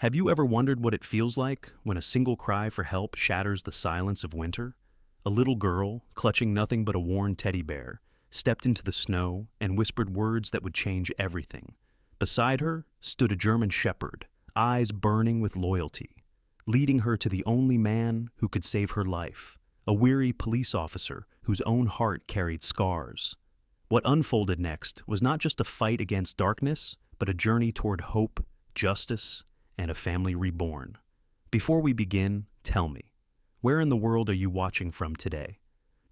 Have you ever wondered what it feels like when a single cry for help shatters the silence of winter? A little girl, clutching nothing but a worn teddy bear, stepped into the snow and whispered words that would change everything. Beside her stood a German shepherd, eyes burning with loyalty, leading her to the only man who could save her life, a weary police officer whose own heart carried scars. What unfolded next was not just a fight against darkness, but a journey toward hope, justice, and a family reborn. Before we begin, tell me, where in the world are you watching from today?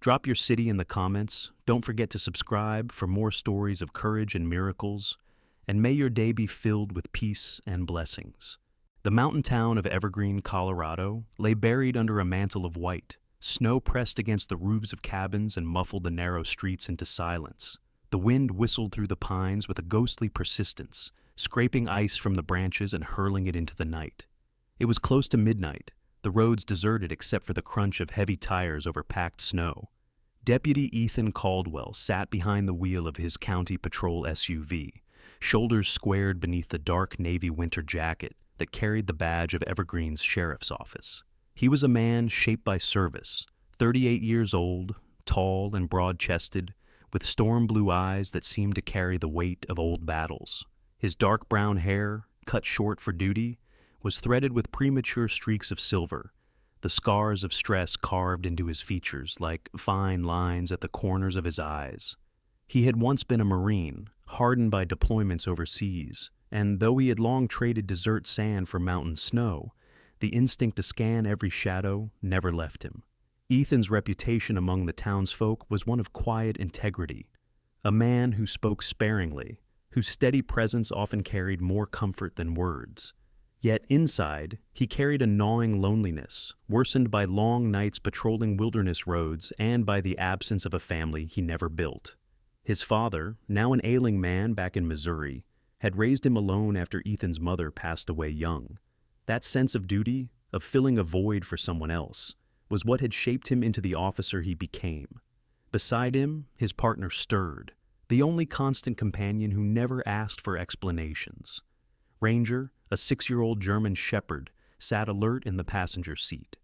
Drop your city in the comments. Don't forget to subscribe for more stories of courage and miracles, and may your day be filled with peace and blessings. The mountain town of Evergreen, Colorado, lay buried under a mantle of white. Snow pressed against the roofs of cabins and muffled the narrow streets into silence. The wind whistled through the pines with a ghostly persistence, scraping ice from the branches and hurling it into the night. It was close to midnight, the roads deserted except for the crunch of heavy tires over packed snow. Deputy Ethan Caldwell sat behind the wheel of his county patrol SUV, shoulders squared beneath the dark navy winter jacket that carried the badge of Evergreen's sheriff's office. He was a man shaped by service, 38 years old, tall and broad-chested, with storm blue eyes that seemed to carry the weight of old battles. His dark brown hair, cut short for duty, was threaded with premature streaks of silver, the scars of stress carved into his features like fine lines at the corners of his eyes. He had once been a Marine, hardened by deployments overseas, and though he had long traded desert sand for mountain snow, the instinct to scan every shadow never left him. Ethan's reputation among the townsfolk was one of quiet integrity, a man who spoke sparingly, whose steady presence often carried more comfort than words. Yet inside, he carried a gnawing loneliness, worsened by long nights patrolling wilderness roads and by the absence of a family he never built. His father, now an ailing man back in Missouri, had raised him alone after Ethan's mother passed away young. That sense of duty, of filling a void for someone else, was what had shaped him into the officer he became. Beside him, his partner stirred, the only constant companion who never asked for explanations. Ranger, a 6-year-old German shepherd, sat alert in the passenger seat.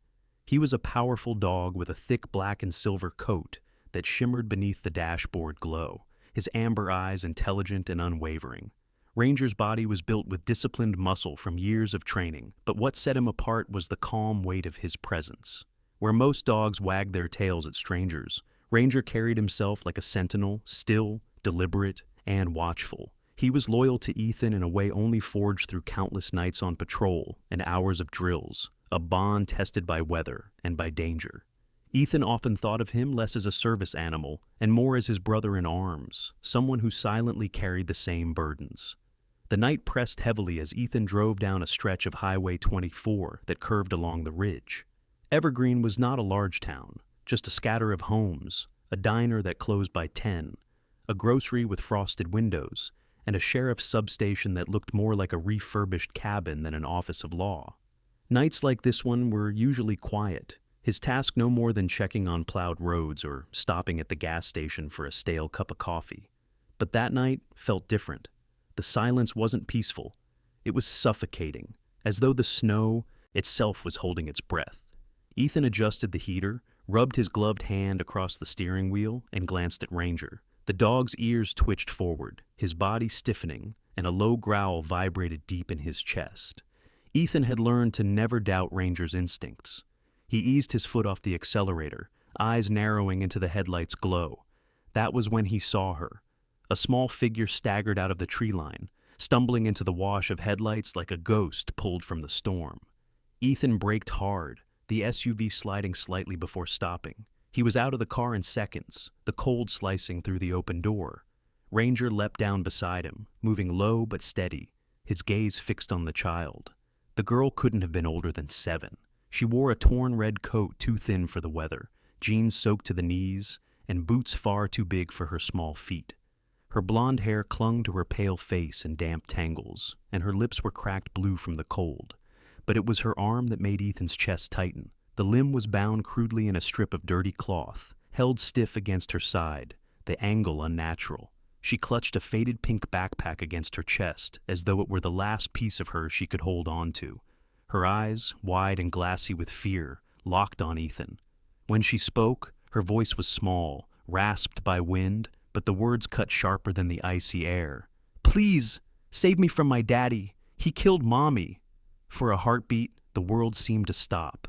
He was a powerful dog with a thick black and silver coat that shimmered beneath the dashboard glow, his amber eyes intelligent and unwavering. Ranger's body was built with disciplined muscle from years of training, but what set him apart was the calm weight of his presence. Where most dogs wagged their tails at strangers, Ranger carried himself like a sentinel, still, deliberate, and watchful. He was loyal to Ethan in a way only forged through countless nights on patrol and hours of drills, a bond tested by weather and by danger. Ethan often thought of him less as a service animal and more as his brother in arms, someone who silently carried the same burdens. The night pressed heavily as Ethan drove down a stretch of Highway 24 that curved along the ridge. Evergreen was not a large town, just a scatter of homes, a diner that closed by 10, a grocery with frosted windows, and a sheriff's substation that looked more like a refurbished cabin than an office of law. Nights like this one were usually quiet, his task no more than checking on plowed roads or stopping at the gas station for a stale cup of coffee. But that night felt different. The silence wasn't peaceful. It was suffocating, as though the snow itself was holding its breath. Ethan adjusted the heater, rubbed his gloved hand across the steering wheel, and glanced at Ranger. The dog's ears twitched forward, his body stiffening, and a low growl vibrated deep in his chest. Ethan had learned to never doubt Ranger's instincts. He eased his foot off the accelerator, eyes narrowing into the headlight's glow. That was when he saw her. A small figure staggered out of the tree line, stumbling into the wash of headlights like a ghost pulled from the storm. Ethan braked hard, the SUV sliding slightly before stopping. He was out of the car in seconds, the cold slicing through the open door. Ranger leapt down beside him, moving low but steady, his gaze fixed on the child. The girl couldn't have been older than 7. She wore a torn red coat too thin for the weather, jeans soaked to the knees, and boots far too big for her small feet. Her blonde hair clung to her pale face in damp tangles, and her lips were cracked blue from the cold. But it was her arm that made Ethan's chest tighten. The limb was bound crudely in a strip of dirty cloth, held stiff against her side, the angle unnatural. She clutched a faded pink backpack against her chest, as though it were the last piece of her she could hold on to. Her eyes, wide and glassy with fear, locked on Ethan. When she spoke, her voice was small, rasped by wind, but the words cut sharper than the icy air. "Please, save me from my daddy. He killed Mommy." For a heartbeat, the world seemed to stop.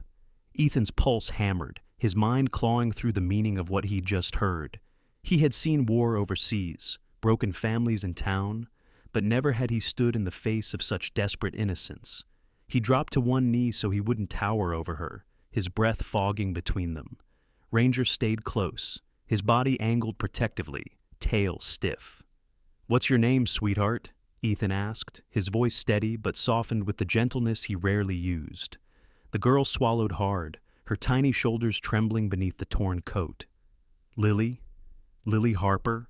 Ethan's pulse hammered, his mind clawing through the meaning of what he'd just heard. He had seen war overseas, broken families in town, but never had he stood in the face of such desperate innocence. He dropped to one knee so he wouldn't tower over her, his breath fogging between them. Ranger stayed close, his body angled protectively, tail stiff. "What's your name, sweetheart?" Ethan asked, his voice steady but softened with the gentleness he rarely used. The girl swallowed hard, her tiny shoulders trembling beneath the torn coat. "Lily? Lily Harper?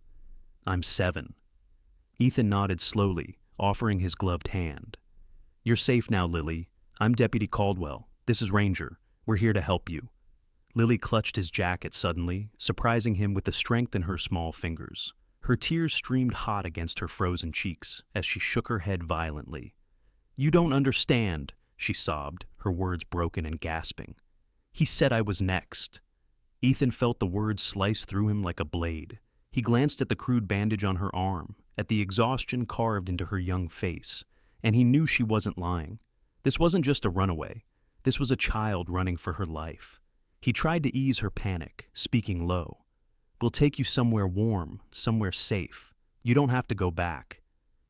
I'm 7. Ethan nodded slowly, offering his gloved hand. "You're safe now, Lily. I'm Deputy Caldwell. This is Ranger. We're here to help you." Lily clutched his jacket suddenly, surprising him with the strength in her small fingers. Her tears streamed hot against her frozen cheeks as she shook her head violently. "You don't understand," she sobbed, her words broken and gasping. "He said I was next." Ethan felt the words slice through him like a blade. He glanced at the crude bandage on her arm, at the exhaustion carved into her young face, and he knew she wasn't lying. This wasn't just a runaway. This was a child running for her life. He tried to ease her panic, speaking low. "We'll take you somewhere warm, somewhere safe. You don't have to go back."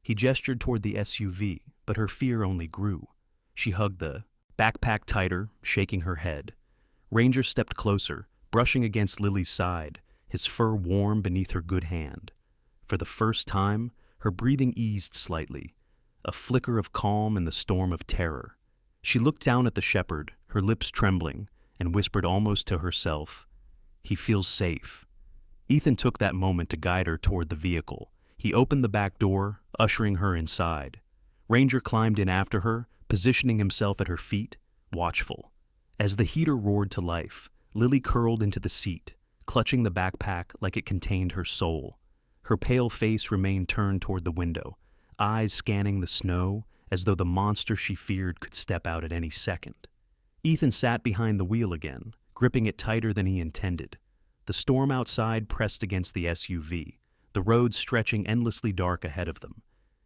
He gestured toward the SUV, but her fear only grew. She hugged the backpack tighter, shaking her head. Ranger stepped closer, brushing against Lily's side, his fur warm beneath her good hand. For the first time, her breathing eased slightly, a flicker of calm in the storm of terror. She looked down at the shepherd, her lips trembling, and whispered almost to herself, "He feels safe." Ethan took that moment to guide her toward the vehicle. He opened the back door, ushering her inside. Ranger climbed in after her, positioning himself at her feet, watchful. As the heater roared to life, Lily curled into the seat, clutching the backpack like it contained her soul. Her pale face remained turned toward the window, eyes scanning the snow as though the monster she feared could step out at any second. Ethan sat behind the wheel again, gripping it tighter than he intended. The storm outside pressed against the SUV, the road stretching endlessly dark ahead of them.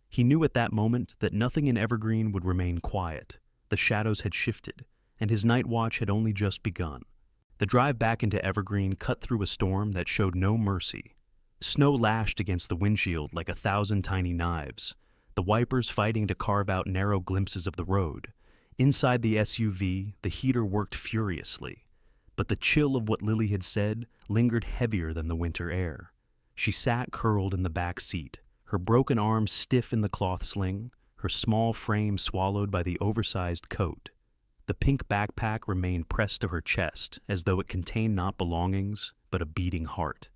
He knew at that moment that nothing in Evergreen would remain quiet. The shadows had shifted, and his night watch had only just begun. The drive back into Evergreen cut through a storm that showed no mercy. Snow lashed against the windshield like 1,000 tiny knives, the wipers fighting to carve out narrow glimpses of the road. Inside the SUV, the heater worked furiously, but the chill of what Lily had said lingered heavier than the winter air. She sat curled in the back seat, her broken arms stiff in the cloth sling, her small frame swallowed by the oversized coat. The pink backpack remained pressed to her chest, as though it contained not belongings, but a beating heart.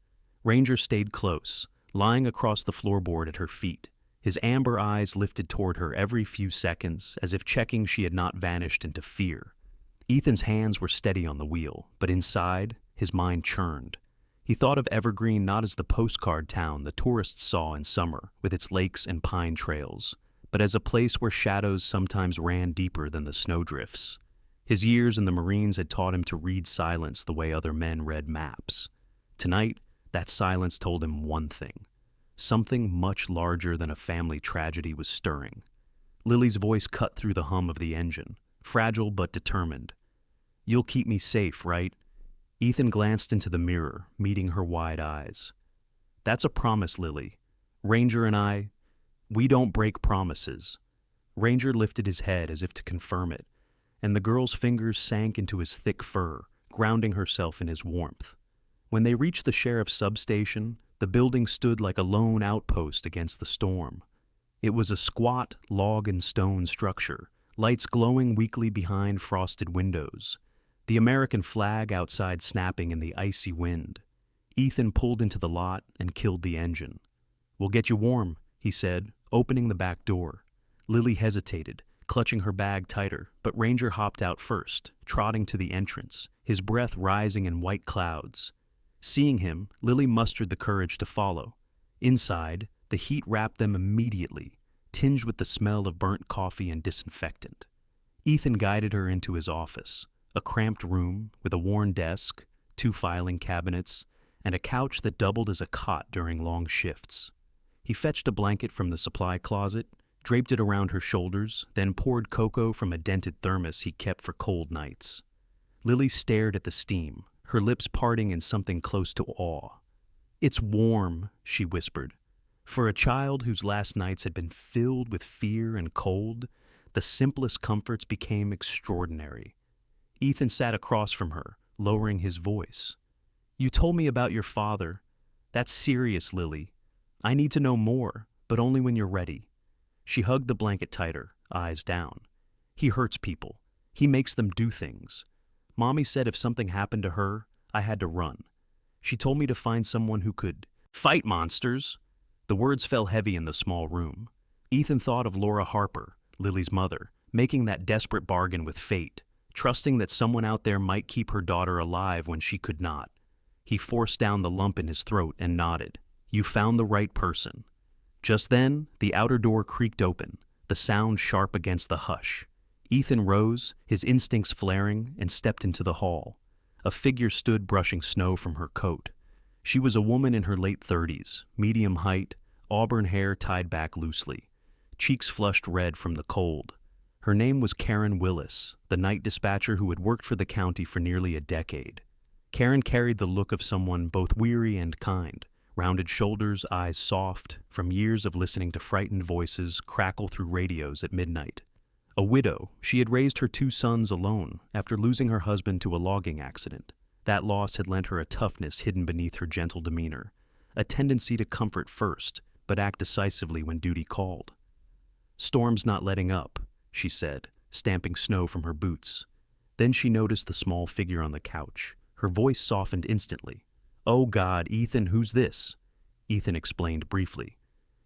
Ranger stayed close, lying across the floorboard at her feet, his amber eyes lifted toward her every few seconds, as if checking she had not vanished into fear. Ethan's hands were steady on the wheel, but inside, his mind churned. He thought of Evergreen not as the postcard town the tourists saw in summer, with its lakes and pine trails, but as a place where shadows sometimes ran deeper than the snowdrifts. His years in the Marines had taught him to read silence the way other men read maps. Tonight, that silence told him one thing. Something much larger than a family tragedy was stirring. Lily's voice cut through the hum of the engine, fragile but determined. "You'll keep me safe, right?" Ethan glanced into the mirror, meeting her wide eyes. "That's a promise, Lily. Ranger and I, we don't break promises." Ranger lifted his head as if to confirm it, and the girl's fingers sank into his thick fur, grounding herself in his warmth. When they reached the sheriff's substation, the building stood like a lone outpost against the storm. It was a squat, log and stone structure, lights glowing weakly behind frosted windows, the American flag outside snapping in the icy wind. Ethan pulled into the lot and killed the engine. "We'll get you warm," he said, opening the back door. Lily hesitated, clutching her bag tighter, but Ranger hopped out first, trotting to the entrance, his breath rising in white clouds. Seeing him, Lily mustered the courage to follow. Inside, the heat wrapped them immediately, tinged with the smell of burnt coffee and disinfectant. Ethan guided her into his office, a cramped room with a worn desk, 2 filing cabinets, and a couch that doubled as a cot during long shifts. He fetched a blanket from the supply closet, draped it around her shoulders, then poured cocoa from a dented thermos he kept for cold nights. Lily stared at the steam, her lips parting in something close to awe. "It's warm," she whispered. For a child whose last nights had been filled with fear and cold, the simplest comforts became extraordinary. Ethan sat across from her, lowering his voice. "You told me about your father. That's serious, Lily. I need to know more, but only when you're ready." She hugged the blanket tighter, eyes down. "He hurts people. He makes them do things. Mommy said if something happened to her, I had to run. She told me to find someone who could fight monsters." The words fell heavy in the small room. Ethan thought of Laura Harper, Lily's mother, making that desperate bargain with fate, trusting that someone out there might keep her daughter alive when she could not. He forced down the lump in his throat and nodded. "You found the right person." Just then, the outer door creaked open, the sound sharp against the hush. Ethan rose, his instincts flaring, and stepped into the hall. A figure stood brushing snow from her coat. She was a woman in her late 30s, medium height, auburn hair tied back loosely, cheeks flushed red from the cold. Her name was Karen Willis, the night dispatcher who had worked for the county for nearly a decade. Karen carried the look of someone both weary and kind, rounded shoulders, eyes soft, from years of listening to frightened voices crackle through radios at midnight. A widow, she had raised her 2 sons alone after losing her husband to a logging accident. That loss had lent her a toughness hidden beneath her gentle demeanor, a tendency to comfort first, but act decisively when duty called. "Storm's not letting up," she said, stamping snow from her boots. Then she noticed the small figure on the couch. Her voice softened instantly. "Oh God, Ethan, who's this?" Ethan explained briefly.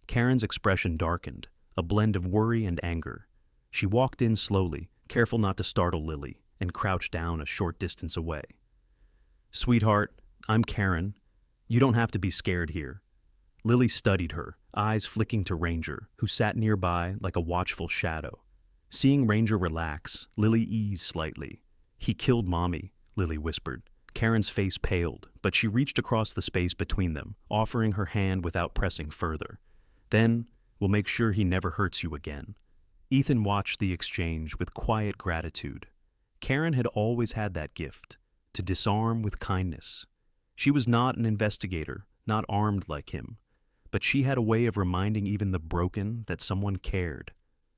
Karen's expression darkened, a blend of worry and anger. She walked in slowly, careful not to startle Lily, and crouched down a short distance away. "Sweetheart, I'm Karen. You don't have to be scared here." Lily studied her, eyes flicking to Ranger, who sat nearby like a watchful shadow. Seeing Ranger relax, Lily eased slightly. "He killed Mommy," Lily whispered. Karen's face paled, but she reached across the space between them, offering her hand without pressing further. "Then, we'll make sure he never hurts you again." Ethan watched the exchange with quiet gratitude. Karen had always had that gift, to disarm with kindness. She was not an investigator, not armed like him, but she had a way of reminding even the broken that someone cared.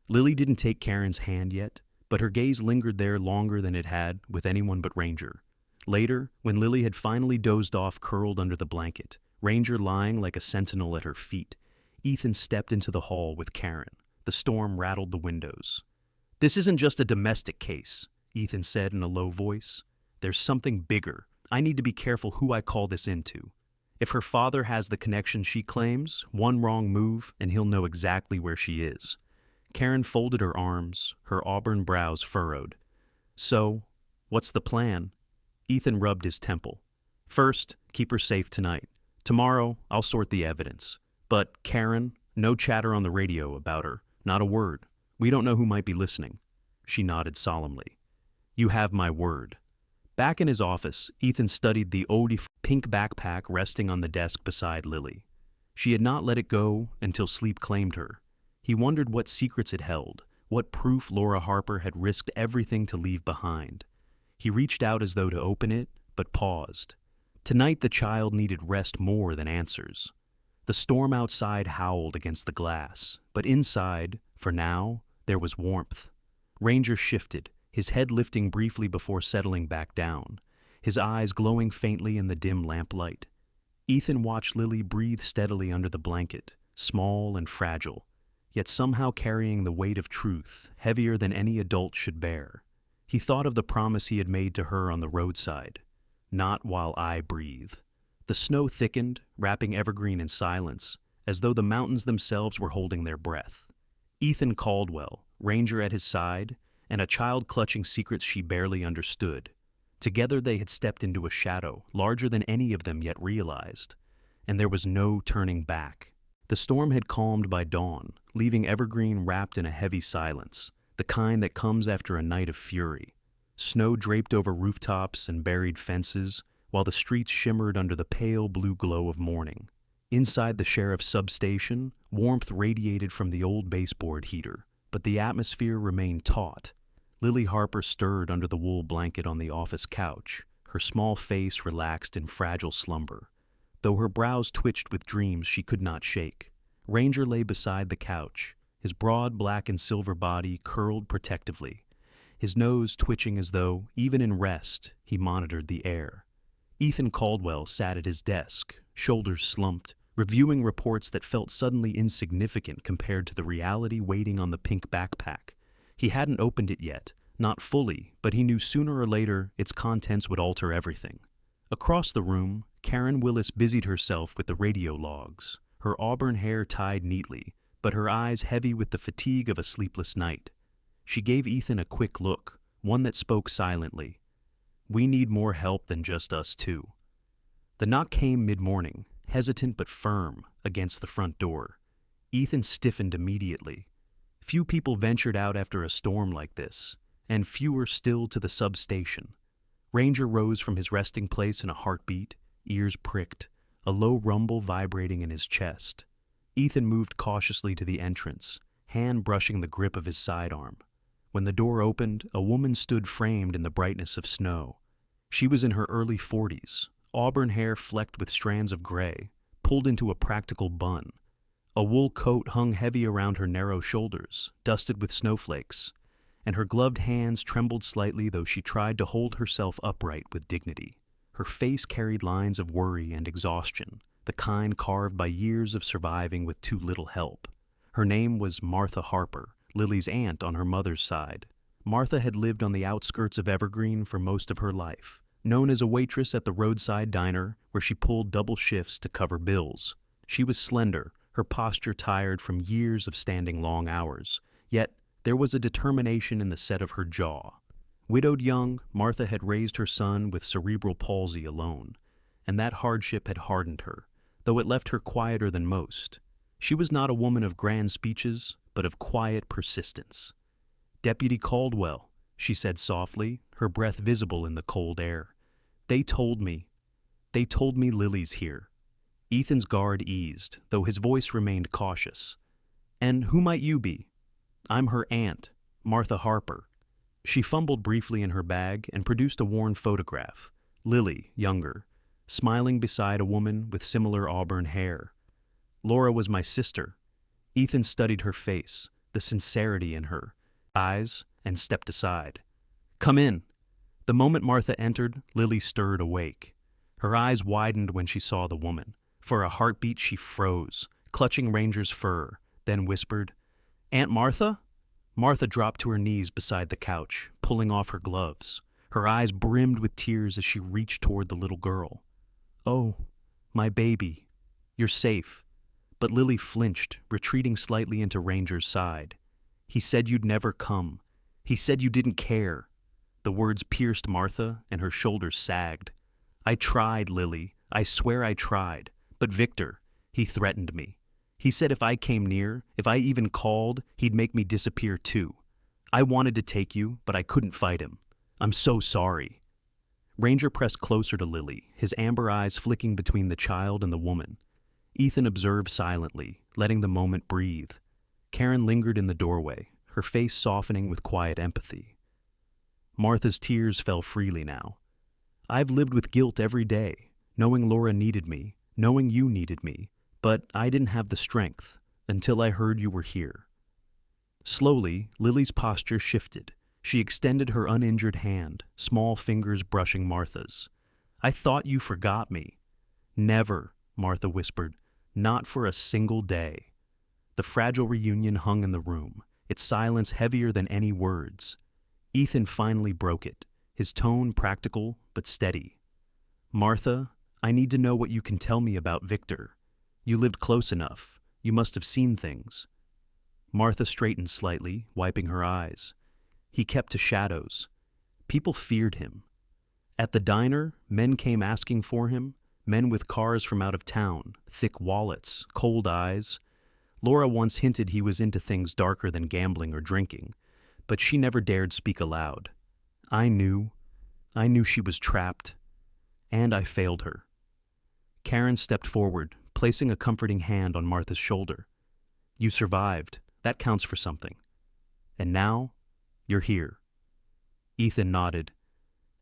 Lily didn't take Karen's hand yet, but her gaze lingered there longer than it had with anyone but Ranger. Later, when Lily had finally dozed off curled under the blanket, Ranger lying like a sentinel at her feet, Ethan stepped into the hall with Karen. The storm rattled the windows. "This isn't just a domestic case," Ethan said in a low voice. "There's something bigger. I need to be careful who I call this into. If her father has the connection she claims, one wrong move and he'll know exactly where she is." Karen folded her arms, her auburn brows furrowed. "So, what's the plan?" Ethan rubbed his temple. "First, keep her safe tonight. Tomorrow, I'll sort the evidence. But, Karen, no chatter on the radio about her. Not a word. We don't know who might be listening." She nodded solemnly. "You have my word." Back in his office, Ethan studied the pink backpack resting on the desk beside Lily. She had not let it go until sleep claimed her. He wondered what secrets it held, what proof Laura Harper had risked everything to leave behind. He reached out as though to open it, but paused. Tonight the child needed rest more than answers. The storm outside howled against the glass, but inside, for now, there was warmth. Ranger shifted, his head lifting briefly before settling back down, his eyes glowing faintly in the dim lamplight. Ethan watched Lily breathe steadily under the blanket, small and fragile, yet somehow carrying the weight of truth, heavier than any adult should bear. He thought of the promise he had made to her on the roadside. "Not while I breathe." The snow thickened, wrapping Evergreen in silence, as though the mountains themselves were holding their breath. Ethan Caldwell, Ranger at his side, and a child clutching secrets she barely understood. Together they had stepped into a shadow larger than any of them yet realized, and there was no turning back. The storm had calmed by dawn, leaving Evergreen wrapped in a heavy silence, the kind that comes after a night of fury. Snow draped over rooftops and buried fences, while the streets shimmered under the pale blue glow of morning. Inside the sheriff's substation, warmth radiated from the old baseboard heater, but the atmosphere remained taut. Lily Harper stirred under the wool blanket on the office couch, her small face relaxed in fragile slumber, though her brows twitched with dreams she could not shake. Ranger lay beside the couch, his broad black and silver body curled protectively, his nose twitching as though, even in rest, he monitored the air. Ethan Caldwell sat at his desk, shoulders slumped, reviewing reports that felt suddenly insignificant compared to the reality waiting on the pink backpack. He hadn't opened it yet, not fully, but he knew sooner or later its contents would alter everything. Across the room, Karen Willis busied herself with the radio logs, her auburn hair tied neatly, but her eyes heavy with the fatigue of a sleepless night. She gave Ethan a quick look, one that spoke silently. "We need more help than just us two." The knock came mid-morning, hesitant but firm, against the front door. Ethan stiffened immediately. Few people ventured out after a storm like this, and fewer still to the substation. Ranger rose from his resting place in a heartbeat, ears pricked, a low rumble vibrating in his chest. Ethan moved cautiously to the entrance, hand brushing the grip of his sidearm. When the door opened, a woman stood framed in the brightness of snow. She was in her early 40s, auburn hair flecked with strands of gray, pulled into a practical bun. A wool coat hung heavy around her narrow shoulders, dusted with snowflakes, and her gloved hands trembled slightly though she tried to hold herself upright with dignity. Her face carried lines of worry and exhaustion, the kind carved by years of surviving with too little help. Her name was Martha Harper, Lily's aunt on her mother's side. Martha had lived on the outskirts of Evergreen for most of her life, known as a waitress at the roadside diner where she pulled double shifts to cover bills. She was slender, her posture tired from years of standing long hours, yet there was a determination in the set of her jaw. Widowed young, Martha had raised her son with cerebral palsy alone, and that hardship had hardened her, though it left her quieter than most. She was not a woman of grand speeches, but of quiet persistence. "Deputy Caldwell," she said softly, her breath visible in the cold air. They told me Lily's here." Ethan's guard eased, though his voice remained cautious. "And who might you be?" "I'm her aunt, Martha Harper." She fumbled briefly in her bag and produced a worn photograph. Lily, younger, smiling beside a woman with similar auburn hair. "Laura was my sister." Ethan studied her face, the sincerity in her eyes, and stepped aside. "Come in." The moment Martha entered, Lily stirred awake. Her eyes widened when she saw the woman. For a heartbeat she froze, clutching Ranger's fur, then whispered, "Aunt Martha?" Martha dropped to her knees beside the couch, pulling off her gloves. Her eyes brimmed with tears as she reached toward the little girl. "Oh, my baby. You're safe." But Lily flinched, retreating slightly into Ranger's side. "He said you'd never come. He said you didn't care." The words pierced Martha, and her shoulders sagged. "I tried, Lily. I swear I tried. But Victor, he threatened me. He said if I came near, if I even called, he'd make me disappear too. I wanted to take you, but I couldn't fight him. I'm so sorry." Ranger pressed closer to Lily, his amber eyes flicking between the child and the woman. Ethan observed silently, letting the moment breathe. Karen lingered in the doorway, her face softening with quiet empathy. Martha's tears fell freely now. "I've lived with guilt every day, knowing Laura needed me, knowing you needed me, but I didn't have the strength until I heard you were here." Slowly, Lily's posture shifted. She extended her uninjured hand, small fingers brushing Martha's. "I thought you forgot me." "Never," Martha whispered, "not for a single day." The fragile reunion hung in the room, its silence heavier than any words. Ethan finally broke it, his tone practical but steady. "Martha, I need to know what you can tell me about Victor. You lived close enough. You must have seen things." Martha straightened slightly, wiping her eyes. "He kept to shadows. People feared him. At the diner, men came asking for him, Men with cars from out of town, thick wallets, cold eyes. Laura once hinted he was into things darker than gambling or drinking, but she never dared speak aloud. I knew she was trapped, and I failed her. Karen stepped forward, placing a comforting hand on Martha's shoulder. You survived. That counts for something. And now, you're here. Ethan nodded.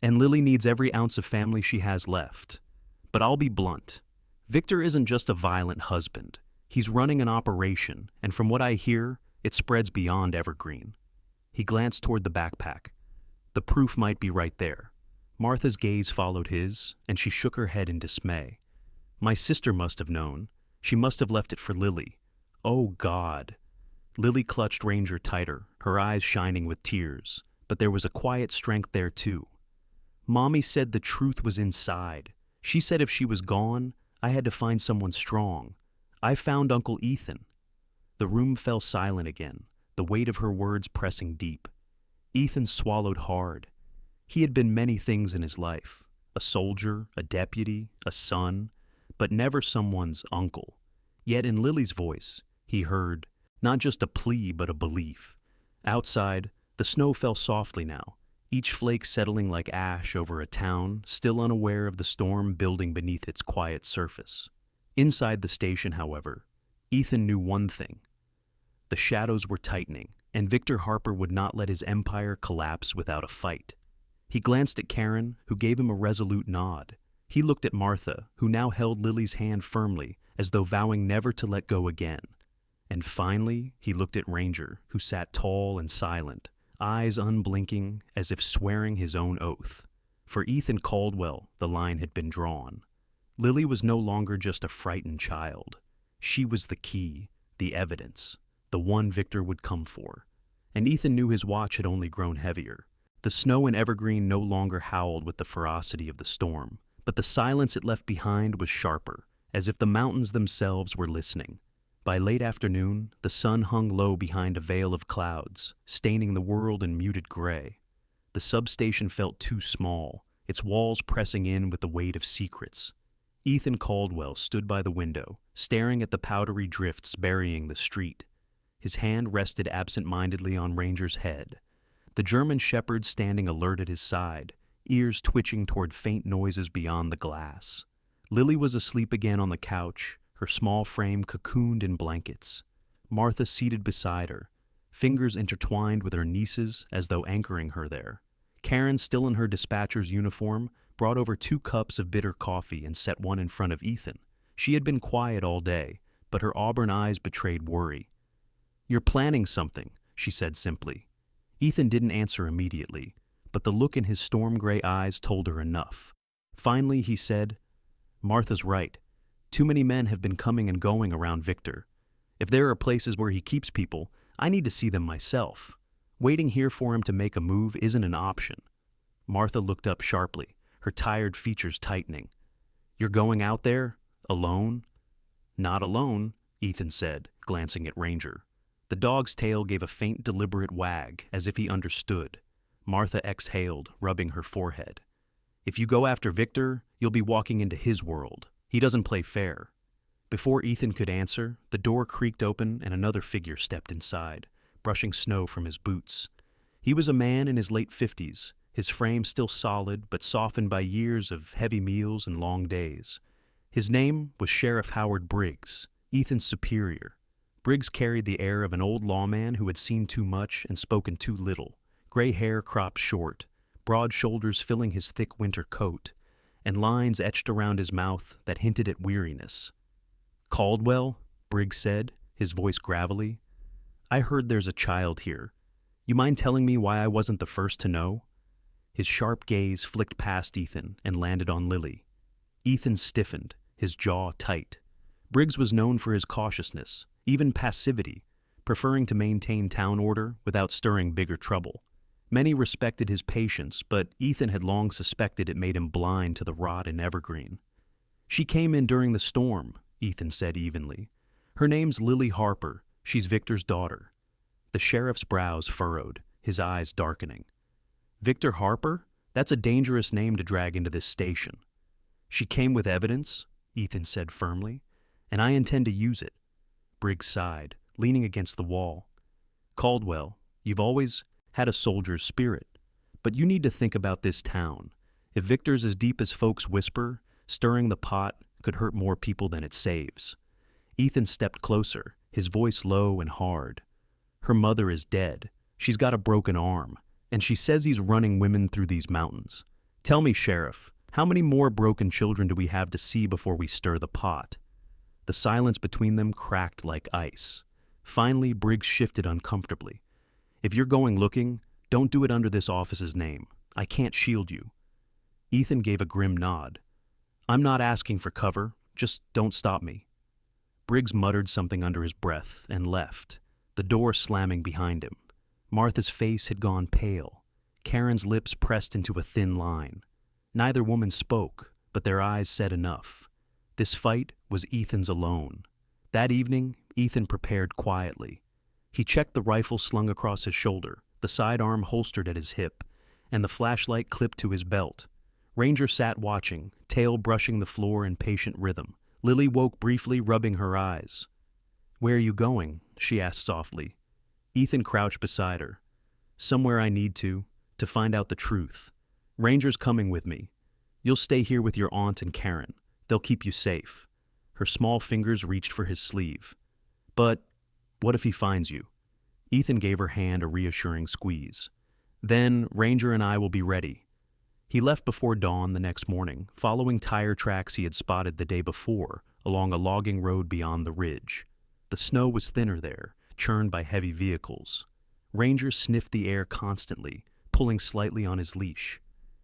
And Lily needs every ounce of family she has left. But I'll be blunt. Victor isn't just a violent husband. He's running an operation, and from what I hear, it spreads beyond Evergreen. He glanced toward the backpack. The proof might be right there. Martha's gaze followed his, and she shook her head in dismay. My sister must have known. She must have left it for Lily. Oh, God. Lily clutched Ranger tighter, her eyes shining with tears, but there was a quiet strength there, too. Mommy said the truth was inside. She said if she was gone, I had to find someone strong. I found Uncle Ethan. The room fell silent again, the weight of her words pressing deep. Ethan swallowed hard. He had been many things in his life, a soldier, a deputy, a son, but never someone's uncle. Yet in Lily's voice, he heard not just a plea but a belief. Outside, the snow fell softly now, each flake settling like ash over a town still unaware of the storm building beneath its quiet surface. Inside the station, however, Ethan knew one thing. The shadows were tightening, and Victor Harper would not let his empire collapse without a fight. He glanced at Karen, who gave him a resolute nod. He looked at Martha, who now held Lily's hand firmly, as though vowing never to let go again. And finally, he looked at Ranger, who sat tall and silent, eyes unblinking, as if swearing his own oath. For Ethan Caldwell, the line had been drawn. Lily was no longer just a frightened child. She was the key, the evidence, the one Victor would come for. And Ethan knew his watch had only grown heavier. The snow in Evergreen no longer howled with the ferocity of the storm, but the silence it left behind was sharper, as if the mountains themselves were listening. By late afternoon, the sun hung low behind a veil of clouds, staining the world in muted gray. The substation felt too small, its walls pressing in with the weight of secrets. Ethan Caldwell stood by the window, staring at the powdery drifts burying the street. His hand rested absent-mindedly on Ranger's head, the German shepherd standing alert at his side, ears twitching toward faint noises beyond the glass. Lily was asleep again on the couch, her small frame cocooned in blankets. Martha seated beside her, fingers intertwined with her niece's as though anchoring her there. Karen, still in her dispatcher's uniform, brought over 2 cups of bitter coffee and set one in front of Ethan. She had been quiet all day, but her auburn eyes betrayed worry. You're planning something, she said simply. Ethan didn't answer immediately, but the look in his storm-gray eyes told her enough. Finally, he said, Martha's right. Too many men have been coming and going around Victor. If there are places where he keeps people, I need to see them myself. Waiting here for him to make a move isn't an option. Martha looked up sharply, her tired features tightening. You're going out there? Alone? Not alone, Ethan said, glancing at Ranger. The dog's tail gave a faint, deliberate wag, as if he understood. Martha exhaled, rubbing her forehead. If you go after Victor, you'll be walking into his world. He doesn't play fair. Before Ethan could answer, the door creaked open and another figure stepped inside, brushing snow from his boots. He was a man in his late 50s, his frame still solid but softened by years of heavy meals and long days. His name was Sheriff Howard Briggs, Ethan's superior. Briggs carried the air of an old lawman who had seen too much and spoken too little, gray hair cropped short, broad shoulders filling his thick winter coat, and lines etched around his mouth that hinted at weariness. Caldwell, Briggs said, his voice gravelly, I heard there's a child here. You mind telling me why I wasn't the first to know? His sharp gaze flicked past Ethan and landed on Lily. Ethan stiffened, his jaw tight. Briggs was known for his cautiousness, even passivity, preferring to maintain town order without stirring bigger trouble. Many respected his patience, but Ethan had long suspected it made him blind to the rot in Evergreen. She came in during the storm, Ethan said evenly. Her name's Lily Harper. She's Victor's daughter. The sheriff's brows furrowed, his eyes darkening. Victor Harper? That's a dangerous name to drag into this station. She came with evidence, Ethan said firmly, and I intend to use it. Briggs sighed, leaning against the wall. Caldwell, you've always had a soldier's spirit, but you need to think about this town. If Victor's as deep as folks whisper, stirring the pot could hurt more people than it saves. Ethan stepped closer, his voice low and hard. Her mother is dead. She's got a broken arm, and she says he's running women through these mountains. Tell me, Sheriff, how many more broken children do we have to see before we stir the pot? The silence between them cracked like ice. Finally, Briggs shifted uncomfortably. If you're going looking, don't do it under this office's name. I can't shield you. Ethan gave a grim nod. I'm not asking for cover, just don't stop me. Briggs muttered something under his breath and left, the door slamming behind him. Martha's face had gone pale. Karen's lips pressed into a thin line. Neither woman spoke, but their eyes said enough. This fight was Ethan's alone. That evening, Ethan prepared quietly. He checked the rifle slung across his shoulder, the sidearm holstered at his hip, and the flashlight clipped to his belt. Ranger sat watching, tail brushing the floor in patient rhythm. Lily woke briefly, rubbing her eyes. Where are you going? She asked softly. Ethan crouched beside her. Somewhere I need to find out the truth. Ranger's coming with me. You'll stay here with your aunt and Karen. They'll keep you safe. Her small fingers reached for his sleeve. But what if he finds you? Ethan gave her hand a reassuring squeeze. Then Ranger and I will be ready. He left before dawn the next morning, following tire tracks he had spotted the day before along a logging road beyond the ridge. The snow was thinner there, churned by heavy vehicles. Ranger sniffed the air constantly, pulling slightly on his leash.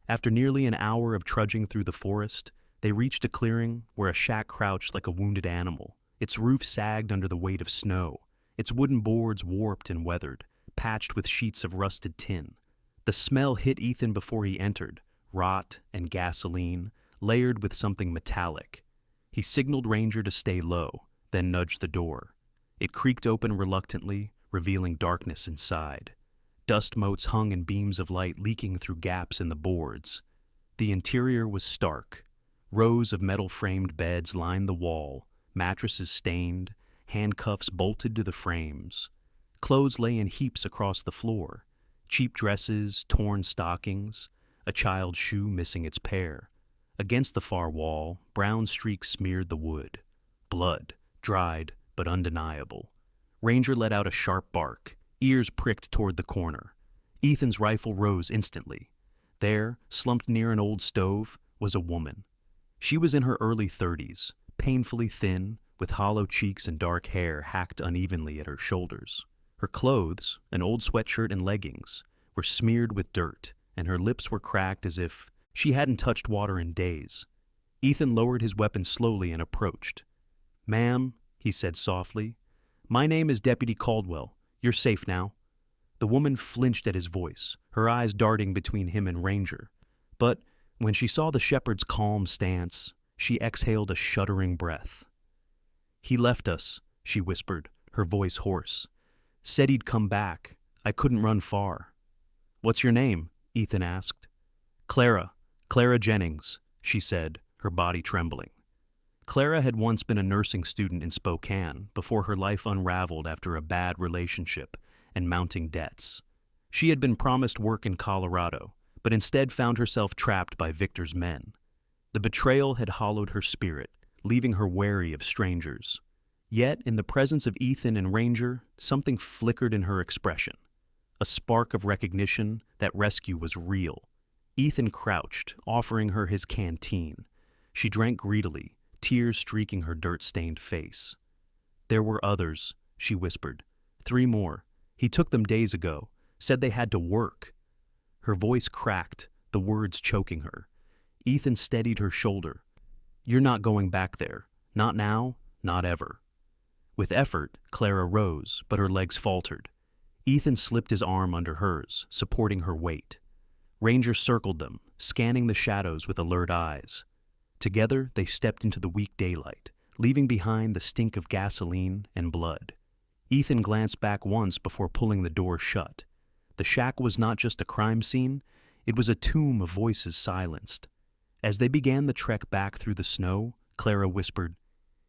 After nearly an hour of trudging through the forest, they reached a clearing where a shack crouched like a wounded animal. Its roof sagged under the weight of snow, its wooden boards warped and weathered, patched with sheets of rusted tin. The smell hit Ethan before he entered, rot and gasoline, layered with something metallic. He signaled Ranger to stay low, then nudged the door. It creaked open reluctantly, revealing darkness inside. Dust motes hung in beams of light leaking through gaps in the boards. The interior was stark. Rows of metal-framed beds lined the wall, mattresses stained, handcuffs bolted to the frames. Clothes lay in heaps across the floor. Cheap dresses, torn stockings, a child's shoe missing its pair. Against the far wall, brown streaks smeared the wood. Blood, dried but undeniable. Ranger let out a sharp bark, ears pricked toward the corner. Ethan's rifle rose instantly. There, slumped near an old stove, was a woman. She was in her early 30s, painfully thin, with hollow cheeks and dark hair hacked unevenly at her shoulders. Her clothes, an old sweatshirt and leggings, were smeared with dirt, and her lips were cracked as if she hadn't touched water in days. Ethan lowered his weapon slowly and approached. "Ma'am," he said softly, "my name is Deputy Caldwell. You're safe now." The woman flinched at his voice, her eyes darting between him and Ranger. But when she saw the shepherd's calm stance, she exhaled a shuddering breath. "He left us," she whispered, her voice hoarse. "Said he'd come back. I couldn't run far." "What's your name?" Ethan asked. Clara Jennings," she said, her body trembling. Clara had once been a nursing student in Spokane before her life unraveled after a bad relationship and mounting debts. She had been promised work in Colorado, but instead found herself trapped by Victor's men. The betrayal had hollowed her spirit, leaving her wary of strangers. Yet, in the presence of Ethan and Ranger, something flickered in her expression. A spark of recognition that rescue was real. Ethan crouched, offering her his canteen. She drank greedily, tears streaking her dirt-stained face. "There were others," she whispered. "3 more. He took them days ago, said they had to work." Her voice cracked, the words choking her. Ethan steadied her shoulder. "You're not going back there. Not now, not ever." With effort, Clara rose, but her legs faltered. Ethan slipped his arm under hers, supporting her weight. Ranger circled them, scanning the shadows with alert eyes. Together, they stepped into the weak daylight, leaving behind the stink of gasoline and blood. Ethan glanced back once before pulling the door shut. The shack was not just a crime scene, it was a tomb of voices silenced. As they began the trek back through the snow, Clara whispered,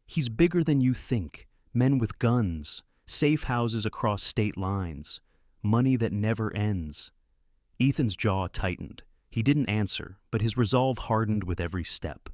"He's bigger than you think. Men with guns, safe houses across state lines, money that never ends." Ethan's jaw tightened. He didn't answer, but his resolve hardened with every step.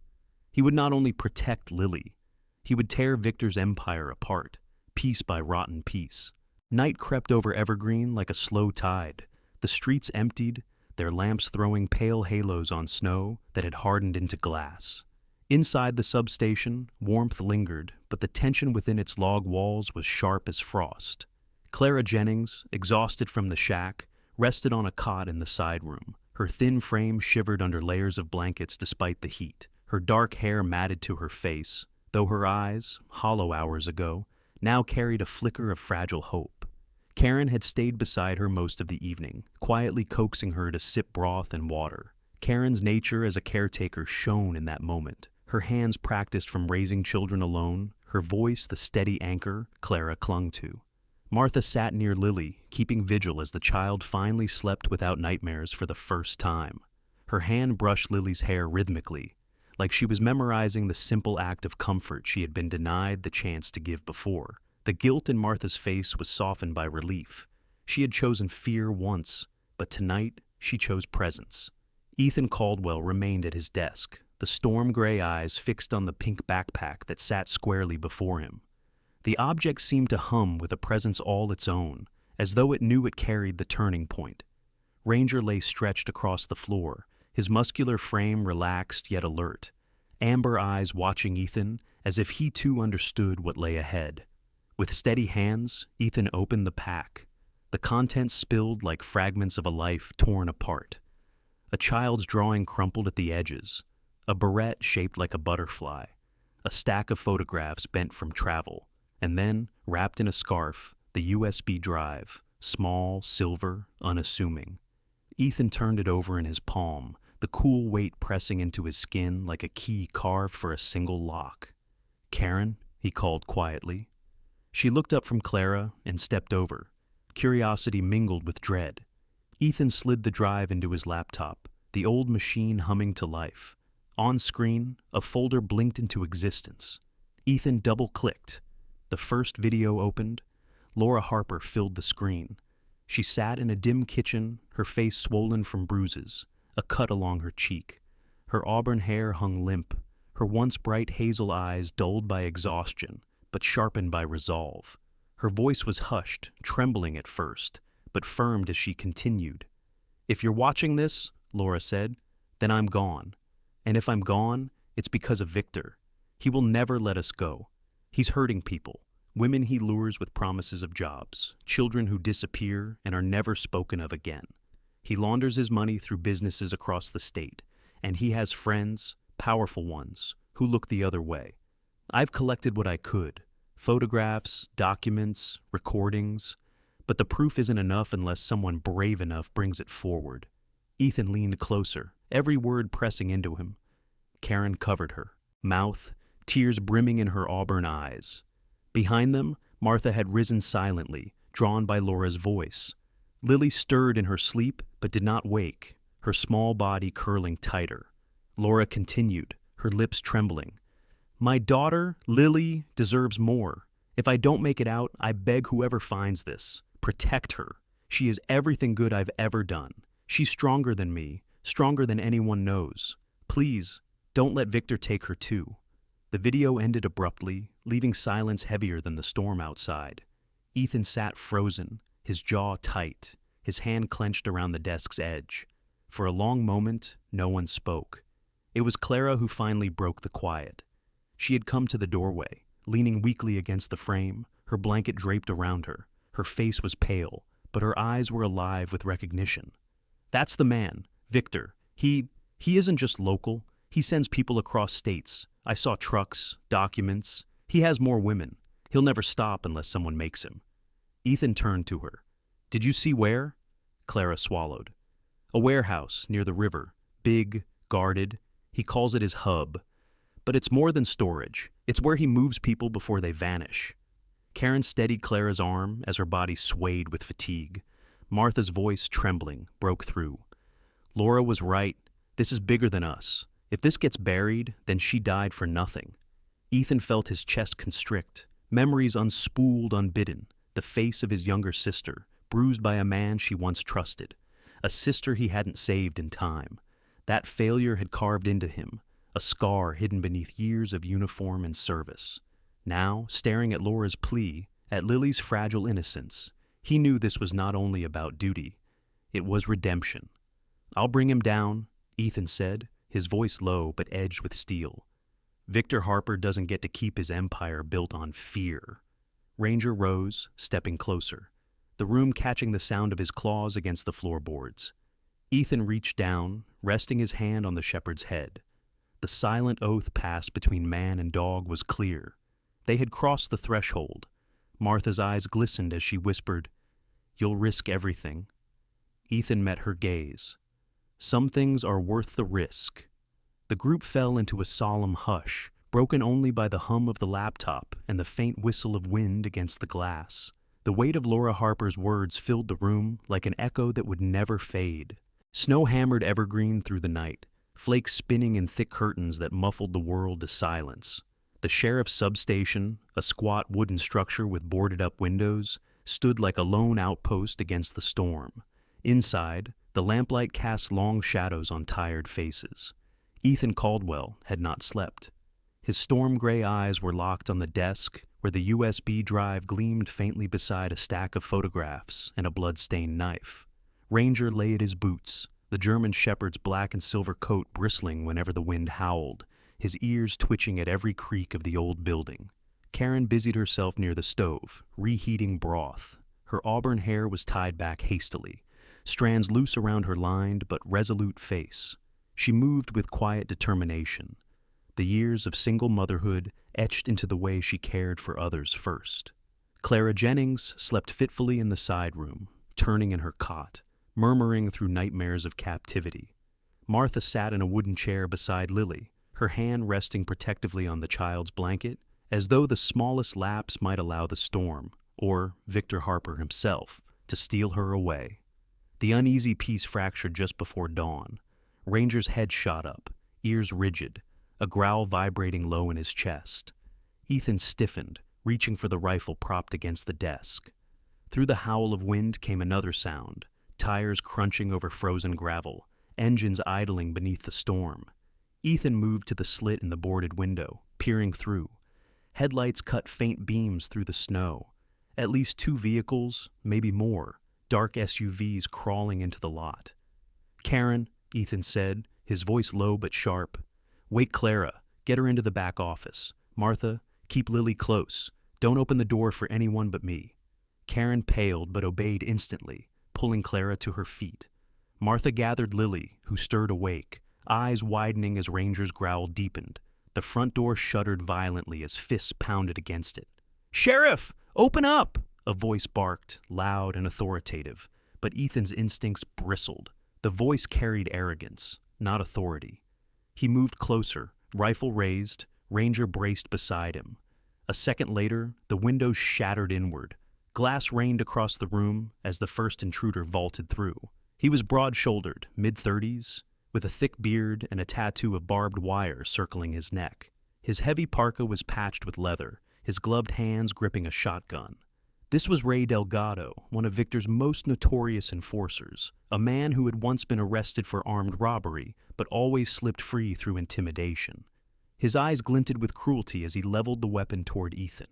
He would not only protect Lily, he would tear Victor's empire apart, piece by rotten piece. Night crept over Evergreen like a slow tide. The streets emptied, their lamps throwing pale halos on snow that had hardened into glass. Inside the substation, warmth lingered, but the tension within its log walls was sharp as frost. Clara Jennings, exhausted from the shack, rested on a cot in the side room. Her thin frame shivered under layers of blankets despite the heat. Her dark hair matted to her face, though her eyes, hollow hours ago, now carried a flicker of fragile hope. Karen had stayed beside her most of the evening, quietly coaxing her to sip broth and water. Karen's nature as a caretaker shone in that moment. Her hands practiced from raising children alone, her voice the steady anchor Clara clung to. Martha sat near Lily, keeping vigil as the child finally slept without nightmares for the first time. Her hand brushed Lily's hair rhythmically, like she was memorizing the simple act of comfort she had been denied the chance to give before. The guilt in Martha's face was softened by relief. She had chosen fear once, but tonight she chose presence. Ethan Caldwell remained at his desk, the storm-gray eyes fixed on the pink backpack that sat squarely before him. The object seemed to hum with a presence all its own, as though it knew it carried the turning point. Ranger lay stretched across the floor, his muscular frame relaxed yet alert, amber eyes watching Ethan as if he too understood what lay ahead. With steady hands, Ethan opened the pack. The contents spilled like fragments of a life torn apart. A child's drawing crumpled at the edges, a barrette shaped like a butterfly, a stack of photographs bent from travel, and then, wrapped in a scarf, the USB drive, small, silver, unassuming. Ethan turned it over in his palm, the cool weight pressing into his skin like a key carved for a single lock. "Karen," he called quietly. She looked up from Clara and stepped over. Curiosity mingled with dread. Ethan slid the drive into his laptop, the old machine humming to life. On screen, a folder blinked into existence. Ethan double-clicked. The first video opened. Laura Harper filled the screen. She sat in a dim kitchen, her face swollen from bruises, a cut along her cheek. Her auburn hair hung limp, her once bright hazel eyes dulled by exhaustion, but sharpened by resolve. Her voice was hushed, trembling at first, but firmed as she continued. "If you're watching this," Laura said, "then I'm gone. And if I'm gone, it's because of Victor. He will never let us go. He's hurting people, women he lures with promises of jobs, children who disappear and are never spoken of again. He launders his money through businesses across the state, and he has friends, powerful ones, who look the other way. I've collected what I could, photographs, documents, recordings, but the proof isn't enough unless someone brave enough brings it forward." Ethan leaned closer, every word pressing into him. Karen covered her, mouth, tears brimming in her auburn eyes. Behind them, Martha had risen silently, drawn by Laura's voice. Lily stirred in her sleep, but did not wake, her small body curling tighter. Laura continued, her lips trembling. "My daughter, Lily, deserves more. If I don't make it out, I beg whoever finds this, protect her. She is everything good I've ever done. She's stronger than me, stronger than anyone knows. Please, don't let Victor take her too." The video ended abruptly, leaving silence heavier than the storm outside. Ethan sat frozen, his jaw tight, his hand clenched around the desk's edge. For a long moment, no one spoke. It was Clara who finally broke the quiet. She had come to the doorway, leaning weakly against the frame, her blanket draped around her. Her face was pale, but her eyes were alive with recognition. "That's the man, Victor. He isn't just local. He sends people across states. I saw trucks, documents. He has more women. He'll never stop unless someone makes him." Ethan turned to her. "Did you see where?" Clara swallowed. "A warehouse near the river. Big, guarded. He calls it his hub. But it's more than storage. It's where he moves people before they vanish." Karen steadied Clara's arm as her body swayed with fatigue. Martha's voice, trembling, broke through. "Laura was right. This is bigger than us. If this gets buried, then she died for nothing. Ethan felt his chest constrict, memories unspooled unbidden, the face of his younger sister, bruised by a man she once trusted, a sister he hadn't saved in time. That failure had carved into him, a scar hidden beneath years of uniform and service. Now, staring at Laura's plea, at Lily's fragile innocence, he knew this was not only about duty, it was redemption. "I'll bring him down," Ethan said, his voice low but edged with steel. "Victor Harper doesn't get to keep his empire built on fear." Ranger rose, stepping closer, the room catching the sound of his claws against the floorboards. Ethan reached down, resting his hand on the shepherd's head. The silent oath passed between man and dog was clear. They had crossed the threshold. Martha's eyes glistened as she whispered, "You'll risk everything." Ethan met her gaze. "Some things are worth the risk." The group fell into a solemn hush, broken only by the hum of the laptop and the faint whistle of wind against the glass. The weight of Laura Harper's words filled the room like an echo that would never fade. Snow hammered evergreen through the night, flakes spinning in thick curtains that muffled the world to silence. The sheriff's substation, a squat wooden structure with boarded-up windows, stood like a lone outpost against the storm. Inside, the lamplight cast long shadows on tired faces. Ethan Caldwell had not slept. His storm-gray eyes were locked on the desk where the USB drive gleamed faintly beside a stack of photographs and a blood-stained knife. Ranger lay at his boots, the German shepherd's black and silver coat bristling whenever the wind howled, his ears twitching at every creak of the old building. Karen busied herself near the stove, reheating broth. Her auburn hair was tied back hastily, strands loose around her lined but resolute face. She moved with quiet determination, the years of single motherhood etched into the way she cared for others first. Clara Jennings slept fitfully in the side room, turning in her cot, murmuring through nightmares of captivity. Martha sat in a wooden chair beside Lily, her hand resting protectively on the child's blanket, as though the smallest lapse might allow the storm, or Victor Harper himself, to steal her away. The uneasy peace fractured just before dawn. Ranger's head shot up, ears rigid, a growl vibrating low in his chest. Ethan stiffened, reaching for the rifle propped against the desk. Through the howl of wind came another sound, tires crunching over frozen gravel, engines idling beneath the storm. Ethan moved to the slit in the boarded window, peering through. Headlights cut faint beams through the snow. At least 2 vehicles, maybe more, dark SUVs crawling into the lot. "Karen," Ethan said, his voice low but sharp. "Wake Clara. Get her into the back office. Martha, keep Lily close. Don't open the door for anyone but me." Karen paled but obeyed instantly, pulling Clara to her feet. Martha gathered Lily, who stirred awake, eyes widening as Ranger's growl deepened. The front door shuddered violently as fists pounded against it. "Sheriff, open up!" a voice barked, loud and authoritative, but Ethan's instincts bristled. The voice carried arrogance, not authority. He moved closer, rifle raised, Ranger braced beside him. A second later, the windows shattered inward. Glass rained across the room as the first intruder vaulted through. He was broad-shouldered, mid-30s, with a thick beard and a tattoo of barbed wire circling his neck. His heavy parka was patched with leather, his gloved hands gripping a shotgun. This was Ray Delgado, one of Victor's most notorious enforcers, a man who had once been arrested for armed robbery, but always slipped free through intimidation. His eyes glinted with cruelty as he leveled the weapon toward Ethan.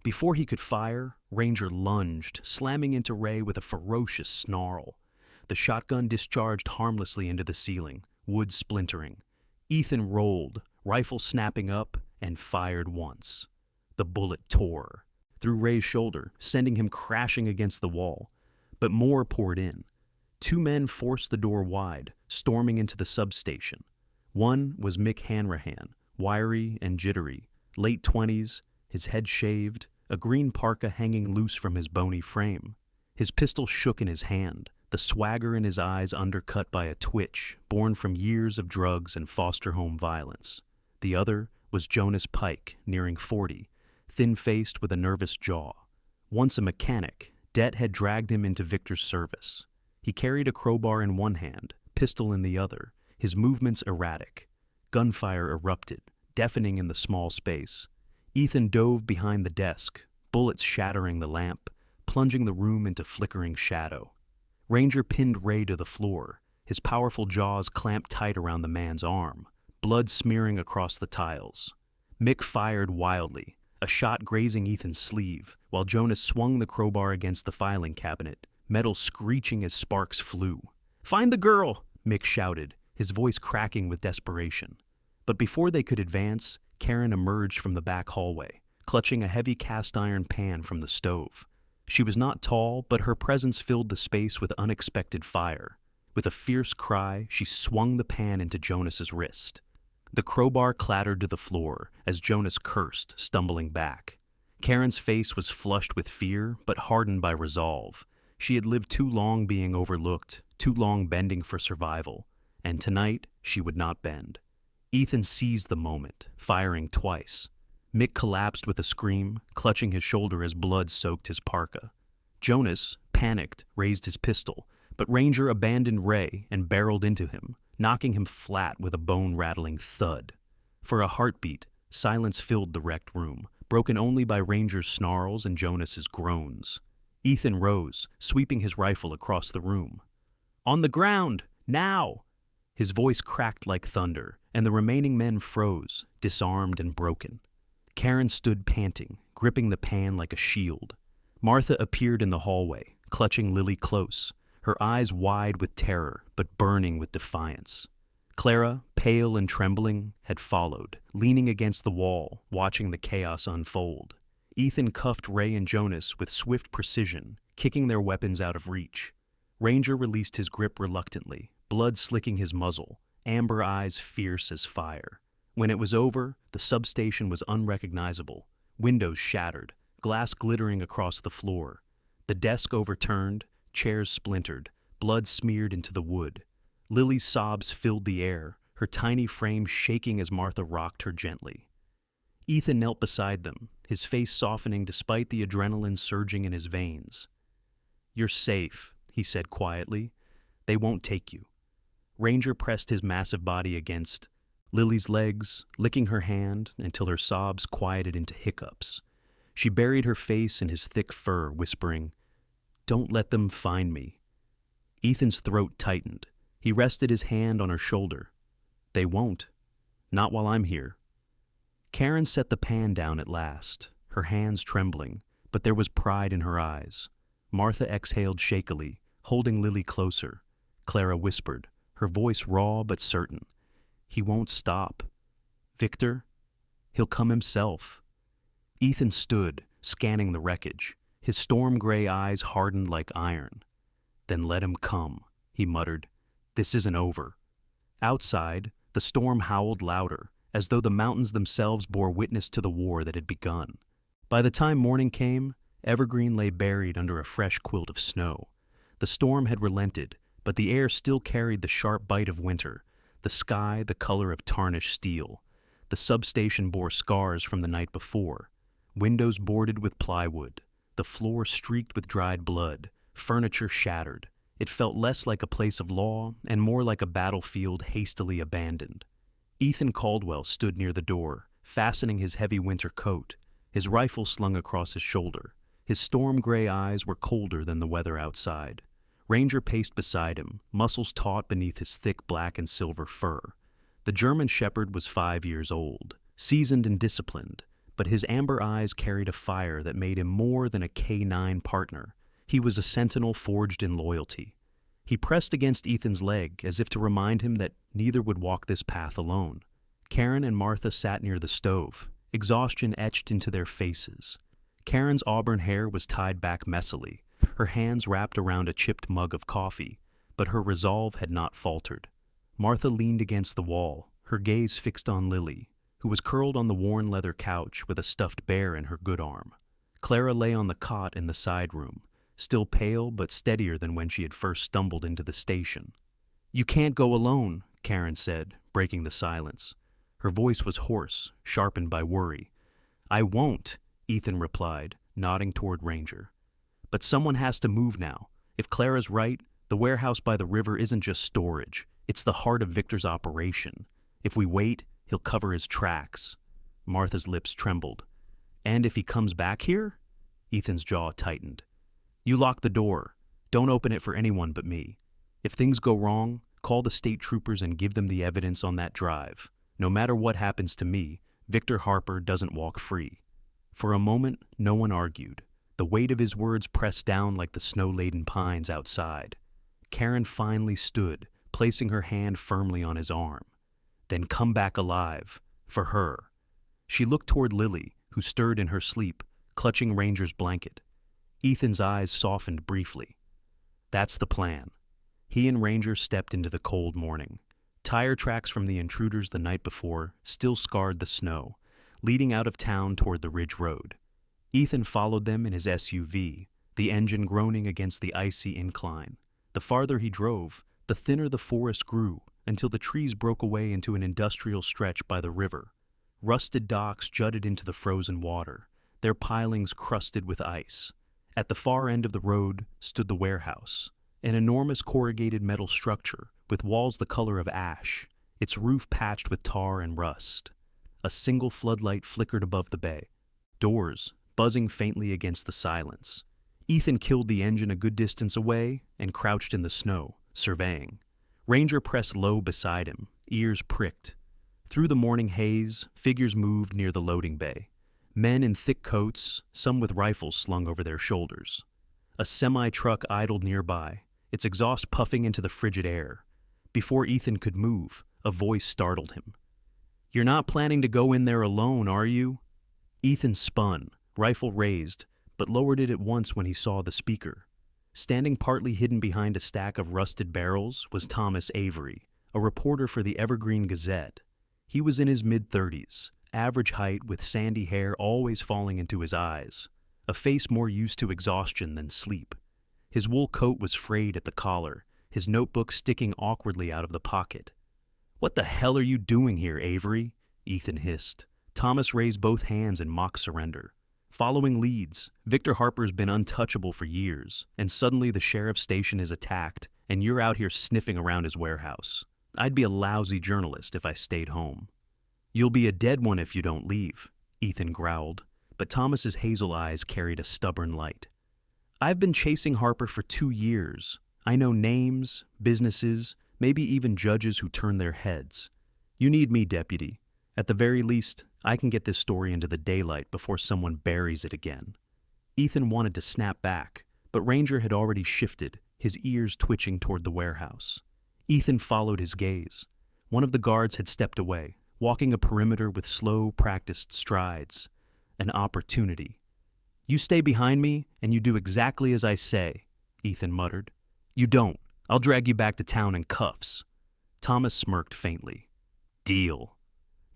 Before he could fire, Ranger lunged, slamming into Ray with a ferocious snarl. The shotgun discharged harmlessly into the ceiling, wood splintering. Ethan rolled, rifle snapping up, and fired once. The bullet tore through Ray's shoulder, sending him crashing against the wall. But more poured in. 2 men forced the door wide, storming into the substation. One was Mick Hanrahan, wiry and jittery, late 20s, his head shaved, a green parka hanging loose from his bony frame. His pistol shook in his hand, the swagger in his eyes undercut by a twitch born from years of drugs and foster home violence. The other was Jonas Pike, nearing 40, thin-faced with a nervous jaw. Once a mechanic, debt had dragged him into Victor's service. He carried a crowbar in one hand, pistol in the other, his movements erratic. Gunfire erupted, deafening in the small space. Ethan dove behind the desk, bullets shattering the lamp, plunging the room into flickering shadow. Ranger pinned Ray to the floor, his powerful jaws clamped tight around the man's arm, blood smearing across the tiles. Mick fired wildly, a shot grazing Ethan's sleeve, while Jonas swung the crowbar against the filing cabinet, metal screeching as sparks flew. "Find the girl!" Mick shouted, his voice cracking with desperation. But before they could advance, Karen emerged from the back hallway, clutching a heavy cast-iron pan from the stove. She was not tall, but her presence filled the space with unexpected fire. With a fierce cry, she swung the pan into Jonas's wrist. The crowbar clattered to the floor as Jonas cursed, stumbling back. Karen's face was flushed with fear, but hardened by resolve. She had lived too long being overlooked, too long bending for survival, and tonight she would not bend. Ethan seized the moment, firing twice. Mick collapsed with a scream, clutching his shoulder as blood soaked his parka. Jonas, panicked, raised his pistol, but Ranger abandoned Ray and barreled into him, knocking him flat with a bone-rattling thud. For a heartbeat, silence filled the wrecked room, broken only by Ranger's snarls and Jonas's groans. Ethan rose, sweeping his rifle across the room. "On the ground! Now!" His voice cracked like thunder, and the remaining men froze, disarmed and broken. Karen stood panting, gripping the pan like a shield. Martha appeared in the hallway, clutching Lily close, her eyes wide with terror, but burning with defiance. Clara, pale and trembling, had followed, leaning against the wall, watching the chaos unfold. Ethan cuffed Ray and Jonas with swift precision, kicking their weapons out of reach. Ranger released his grip reluctantly, blood slicking his muzzle, amber eyes fierce as fire. When it was over, the substation was unrecognizable, windows shattered, glass glittering across the floor. The desk overturned, chairs splintered, blood smeared into the wood. Lily's sobs filled the air, her tiny frame shaking as Martha rocked her gently. Ethan knelt beside them, his face softening despite the adrenaline surging in his veins. "You're safe," he said quietly. "They won't take you." Ranger pressed his massive body against Lily's legs, licking her hand until her sobs quieted into hiccups. She buried her face in his thick fur, whispering, "Don't let them find me." Ethan's throat tightened. He rested his hand on her shoulder. "They won't. Not while I'm here." Karen set the pan down at last, her hands trembling, but there was pride in her eyes. Martha exhaled shakily, holding Lily closer. Clara whispered, her voice raw but certain, "He won't stop. Victor, he'll come himself." Ethan stood, scanning the wreckage, his storm-gray eyes hardened like iron. "Then let him come," he muttered. "This isn't over." Outside, the storm howled louder, as though the mountains themselves bore witness to the war that had begun. By the time morning came, Evergreen lay buried under a fresh quilt of snow. The storm had relented, but the air still carried the sharp bite of winter, the sky the color of tarnished steel. The substation bore scars from the night before, windows boarded with plywood, the floor streaked with dried blood, furniture shattered. It felt less like a place of law and more like a battlefield hastily abandoned. Ethan Caldwell stood near the door, fastening his heavy winter coat, his rifle slung across his shoulder. His storm-gray eyes were colder than the weather outside. Ranger paced beside him, muscles taut beneath his thick black and silver fur. The German shepherd was 5 years old, seasoned and disciplined, but his amber eyes carried a fire that made him more than a K9 partner. He was a sentinel forged in loyalty. He pressed against Ethan's leg as if to remind him that neither would walk this path alone. Karen and Martha sat near the stove, exhaustion etched into their faces. Karen's auburn hair was tied back messily, her hands wrapped around a chipped mug of coffee, but her resolve had not faltered. Martha leaned against the wall, her gaze fixed on Lily, who was curled on the worn leather couch with a stuffed bear in her good arm. Clara lay on the cot in the side room, still pale but steadier than when she had first stumbled into the station. "You can't go alone," Karen said, breaking the silence. Her voice was hoarse, sharpened by worry. "I won't," Ethan replied, nodding toward Ranger. "But someone has to move now. If Clara's right, the warehouse by the river isn't just storage. It's the heart of Victor's operation. If we wait, he'll cover his tracks. Martha's lips trembled. And if he comes back here? Ethan's jaw tightened. You lock the door. Don't open it for anyone but me. If things go wrong, call the state troopers and give them the evidence on that drive. No matter what happens to me, Victor Harper doesn't walk free. For a moment, no one argued. The weight of his words pressed down like the snow-laden pines outside. Karen finally stood, placing her hand firmly on his arm. Then come back alive. For her. She looked toward Lily, who stirred in her sleep, clutching Ranger's blanket. Ethan's eyes softened briefly. That's the plan. He and Ranger stepped into the cold morning. Tire tracks from the intruders the night before still scarred the snow, leading out of town toward the Ridge Road. Ethan followed them in his SUV, the engine groaning against the icy incline. The farther he drove, the thinner the forest grew, until the trees broke away into an industrial stretch by the river. Rusted docks jutted into the frozen water, their pilings crusted with ice. At the far end of the road stood the warehouse, an enormous corrugated metal structure with walls the color of ash, its roof patched with tar and rust. A single floodlight flickered above the bay, doors buzzing faintly against the silence. Ethan killed the engine a good distance away and crouched in the snow, surveying. Ranger pressed low beside him, ears pricked. Through the morning haze, figures moved near the loading bay. Men in thick coats, some with rifles slung over their shoulders. A semi-truck idled nearby, its exhaust puffing into the frigid air. Before Ethan could move, a voice startled him. "You're not planning to go in there alone, are you?" Ethan spun, rifle raised, but lowered it at once when he saw the speaker. Standing partly hidden behind a stack of rusted barrels was Thomas Avery, a reporter for the Evergreen Gazette. He was in his mid-30s, average height with sandy hair always falling into his eyes, a face more used to exhaustion than sleep. His wool coat was frayed at the collar, his notebook sticking awkwardly out of the pocket. "What the hell are you doing here, Avery?" Ethan hissed. Thomas raised both hands in mock surrender. Following leads, Victor Harper's been untouchable for years, and suddenly the sheriff's station is attacked, and you're out here sniffing around his warehouse. I'd be a lousy journalist if I stayed home. "You'll be a dead one if you don't leave," Ethan growled, but Thomas's hazel eyes carried a stubborn light. "I've been chasing Harper for 2 years. I know names, businesses, maybe even judges who turn their heads. You need me, deputy. At the very least, I can get this story into the daylight before someone buries it again." Ethan wanted to snap back, but Ranger had already shifted, his ears twitching toward the warehouse. Ethan followed his gaze. One of the guards had stepped away, walking a perimeter with slow, practiced strides. An opportunity. "You stay behind me, and you do exactly as I say," Ethan muttered. "You don't. I'll drag you back to town in cuffs." Thomas smirked faintly. "Deal."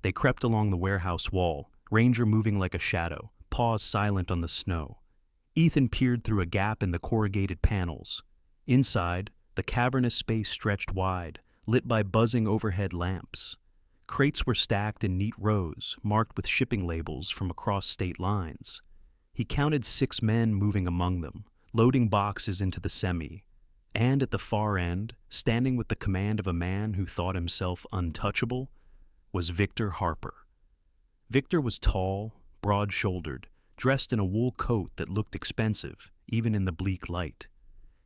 They crept along the warehouse wall, Ranger moving like a shadow, paws silent on the snow. Ethan peered through a gap in the corrugated panels. Inside, the cavernous space stretched wide, lit by buzzing overhead lamps. Crates were stacked in neat rows, marked with shipping labels from across state lines. He counted 6 men moving among them, loading boxes into the semi. And at the far end, standing with the command of a man who thought himself untouchable, was Victor Harper. Victor was tall, broad-shouldered, dressed in a wool coat that looked expensive, even in the bleak light.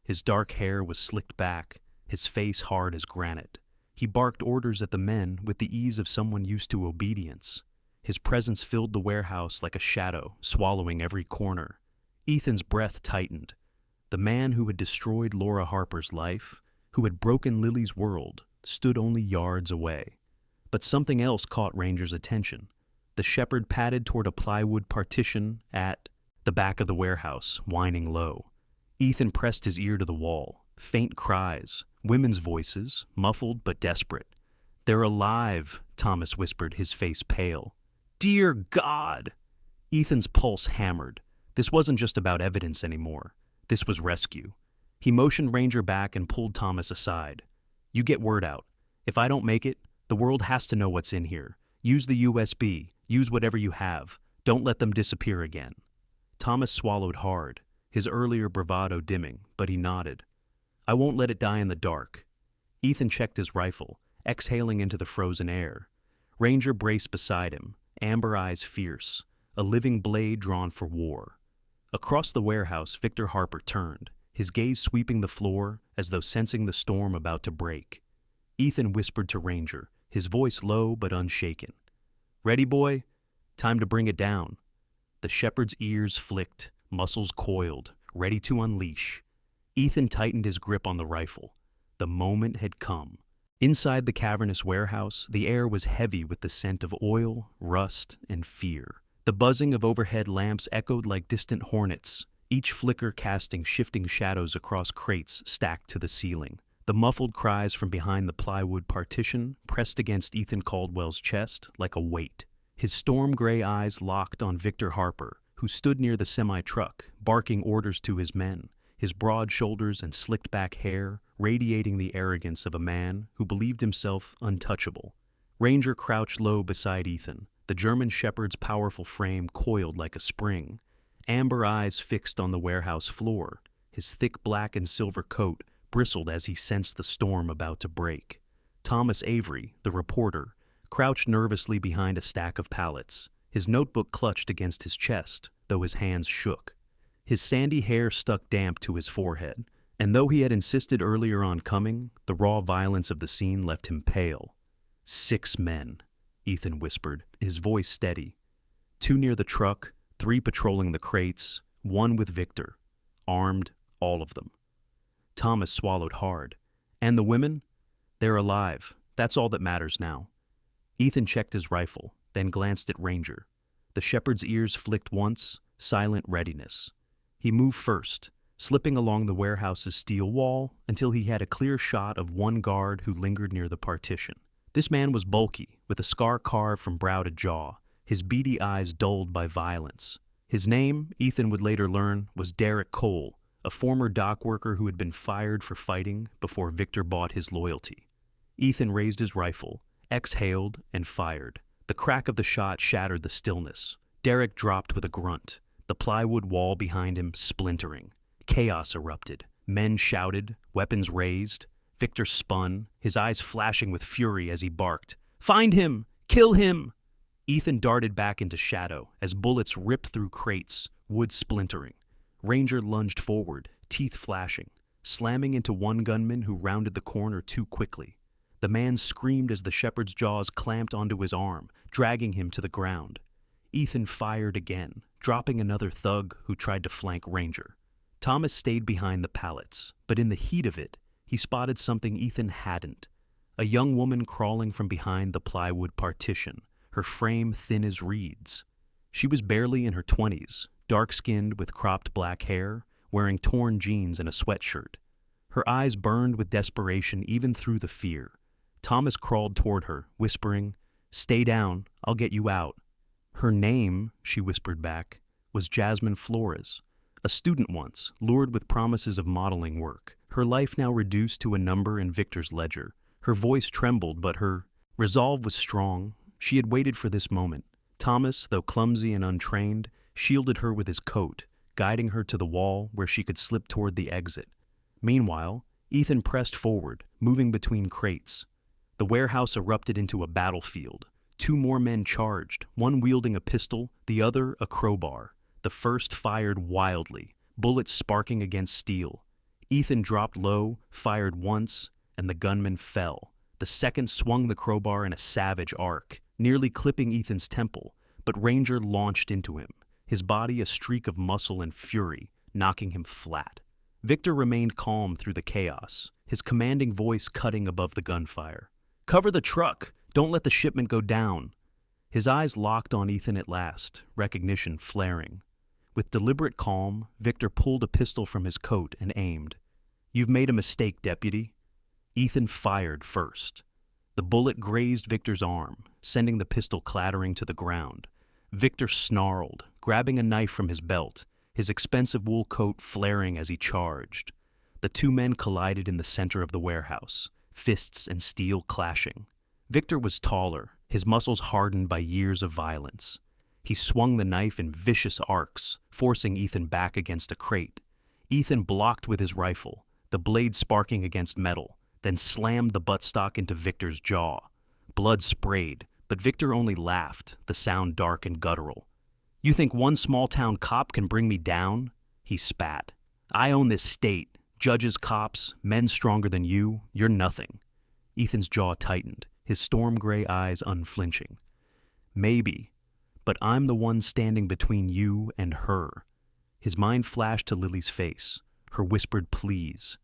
His dark hair was slicked back, his face hard as granite. He barked orders at the men with the ease of someone used to obedience. His presence filled the warehouse like a shadow, swallowing every corner. Ethan's breath tightened. The man who had destroyed Laura Harper's life, who had broken Lily's world, stood only yards away. But something else caught Ranger's attention. The shepherd padded toward a plywood partition at the back of the warehouse, whining low. Ethan pressed his ear to the wall. Faint cries, women's voices, muffled but desperate. "They're alive," Thomas whispered, his face pale. "Dear God!" Ethan's pulse hammered. This wasn't just about evidence anymore. This was rescue. He motioned Ranger back and pulled Thomas aside. "You get word out. If I don't make it, the world has to know what's in here. Use the USB. Use whatever you have. Don't let them disappear again." Thomas swallowed hard, his earlier bravado dimming, but he nodded. "I won't let it die in the dark." Ethan checked his rifle, exhaling into the frozen air. Ranger braced beside him, amber eyes fierce, a living blade drawn for war. Across the warehouse, Victor Harper turned, his gaze sweeping the floor as though sensing the storm about to break. Ethan whispered to Ranger, his voice low but unshaken. "Ready, boy? Time to bring it down." The shepherd's ears flicked, muscles coiled, ready to unleash. Ethan tightened his grip on the rifle. The moment had come. Inside the cavernous warehouse, the air was heavy with the scent of oil, rust, and fear. The buzzing of overhead lamps echoed like distant hornets, each flicker casting shifting shadows across crates stacked to the ceiling. The muffled cries from behind the plywood partition pressed against Ethan Caldwell's chest like a weight. His storm-gray eyes locked on Victor Harper, who stood near the semi-truck, barking orders to his men, his broad shoulders and slicked-back hair radiating the arrogance of a man who believed himself untouchable. Ranger crouched low beside Ethan, the German shepherd's powerful frame coiled like a spring, amber eyes fixed on the warehouse floor. His thick black and silver coat bristled as he sensed the storm about to break. Thomas Avery, the reporter, crouched nervously behind a stack of pallets, his notebook clutched against his chest, though his hands shook. His sandy hair stuck damp to his forehead, and though he had insisted earlier on coming, the raw violence of the scene left him pale. 6 men, Ethan whispered, his voice steady. 2 near the truck, 3 patrolling the crates, 1 with Victor. Armed, all of them. Thomas swallowed hard. And the women? They're alive. That's all that matters now. Ethan checked his rifle, then glanced at Ranger. The shepherd's ears flicked once, silent readiness. He moved first, slipping along the warehouse's steel wall until he had a clear shot of one guard who lingered near the partition. This man was bulky, with a scar carved from brow to jaw, his beady eyes dulled by violence. His name, Ethan would later learn, was Derek Cole, a former dock worker who had been fired for fighting before Victor bought his loyalty. Ethan raised his rifle, exhaled, and fired. The crack of the shot shattered the stillness. Derek dropped with a grunt, the plywood wall behind him splintering. Chaos erupted. Men shouted, weapons raised. Victor spun, his eyes flashing with fury as he barked, "Find him! Kill him!" Ethan darted back into shadow as bullets ripped through crates, wood splintering. Ranger lunged forward, teeth flashing, slamming into one gunman who rounded the corner too quickly. The man screamed as the shepherd's jaws clamped onto his arm, dragging him to the ground. Ethan fired again, dropping another thug who tried to flank Ranger. Thomas stayed behind the pallets, but in the heat of it, he spotted something Ethan hadn't. A young woman crawling from behind the plywood partition, her frame thin as reeds. She was barely in her 20s, dark-skinned with cropped black hair, wearing torn jeans and a sweatshirt. Her eyes burned with desperation even through the fear. Thomas crawled toward her, whispering, "Stay down, I'll get you out." Her name, she whispered back, was Jasmine Flores, a student once, lured with promises of modeling work, her life now reduced to a number in Victor's ledger. Her voice trembled, but her resolve was strong. She had waited for this moment. Thomas, though clumsy and untrained, shielded her with his coat, guiding her to the wall where she could slip toward the exit. Meanwhile, Ethan pressed forward, moving between crates. The warehouse erupted into a battlefield. 2 more men charged, one wielding a pistol, the other a crowbar. The first fired wildly, bullets sparking against steel. Ethan dropped low, fired once, and the gunman fell. The second swung the crowbar in a savage arc, nearly clipping Ethan's temple, but Ranger launched into him, his body a streak of muscle and fury, knocking him flat. Victor remained calm through the chaos, his commanding voice cutting above the gunfire. "Cover the truck! Don't let the shipment go down!" His eyes locked on Ethan at last, recognition flaring. With deliberate calm, Victor pulled a pistol from his coat and aimed. "You've made a mistake, deputy." Ethan fired first. The bullet grazed Victor's arm, sending the pistol clattering to the ground. Victor snarled, grabbing a knife from his belt, his expensive wool coat flaring as he charged. The 2 men collided in the center of the warehouse, fists and steel clashing. Victor was taller, his muscles hardened by years of violence. He swung the knife in vicious arcs, forcing Ethan back against a crate. Ethan blocked with his rifle, the blade sparking against metal, then slammed the buttstock into Victor's jaw. Blood sprayed, But Victor only laughed, the sound dark and guttural. "You think one small-town cop can bring me down?" He spat. "I own this state. Judges, cops, men stronger than you, you're nothing." Ethan's jaw tightened, his storm gray eyes unflinching. "Maybe, but I'm the one standing between you and her." His mind flashed to Lily's face, her whispered pleas.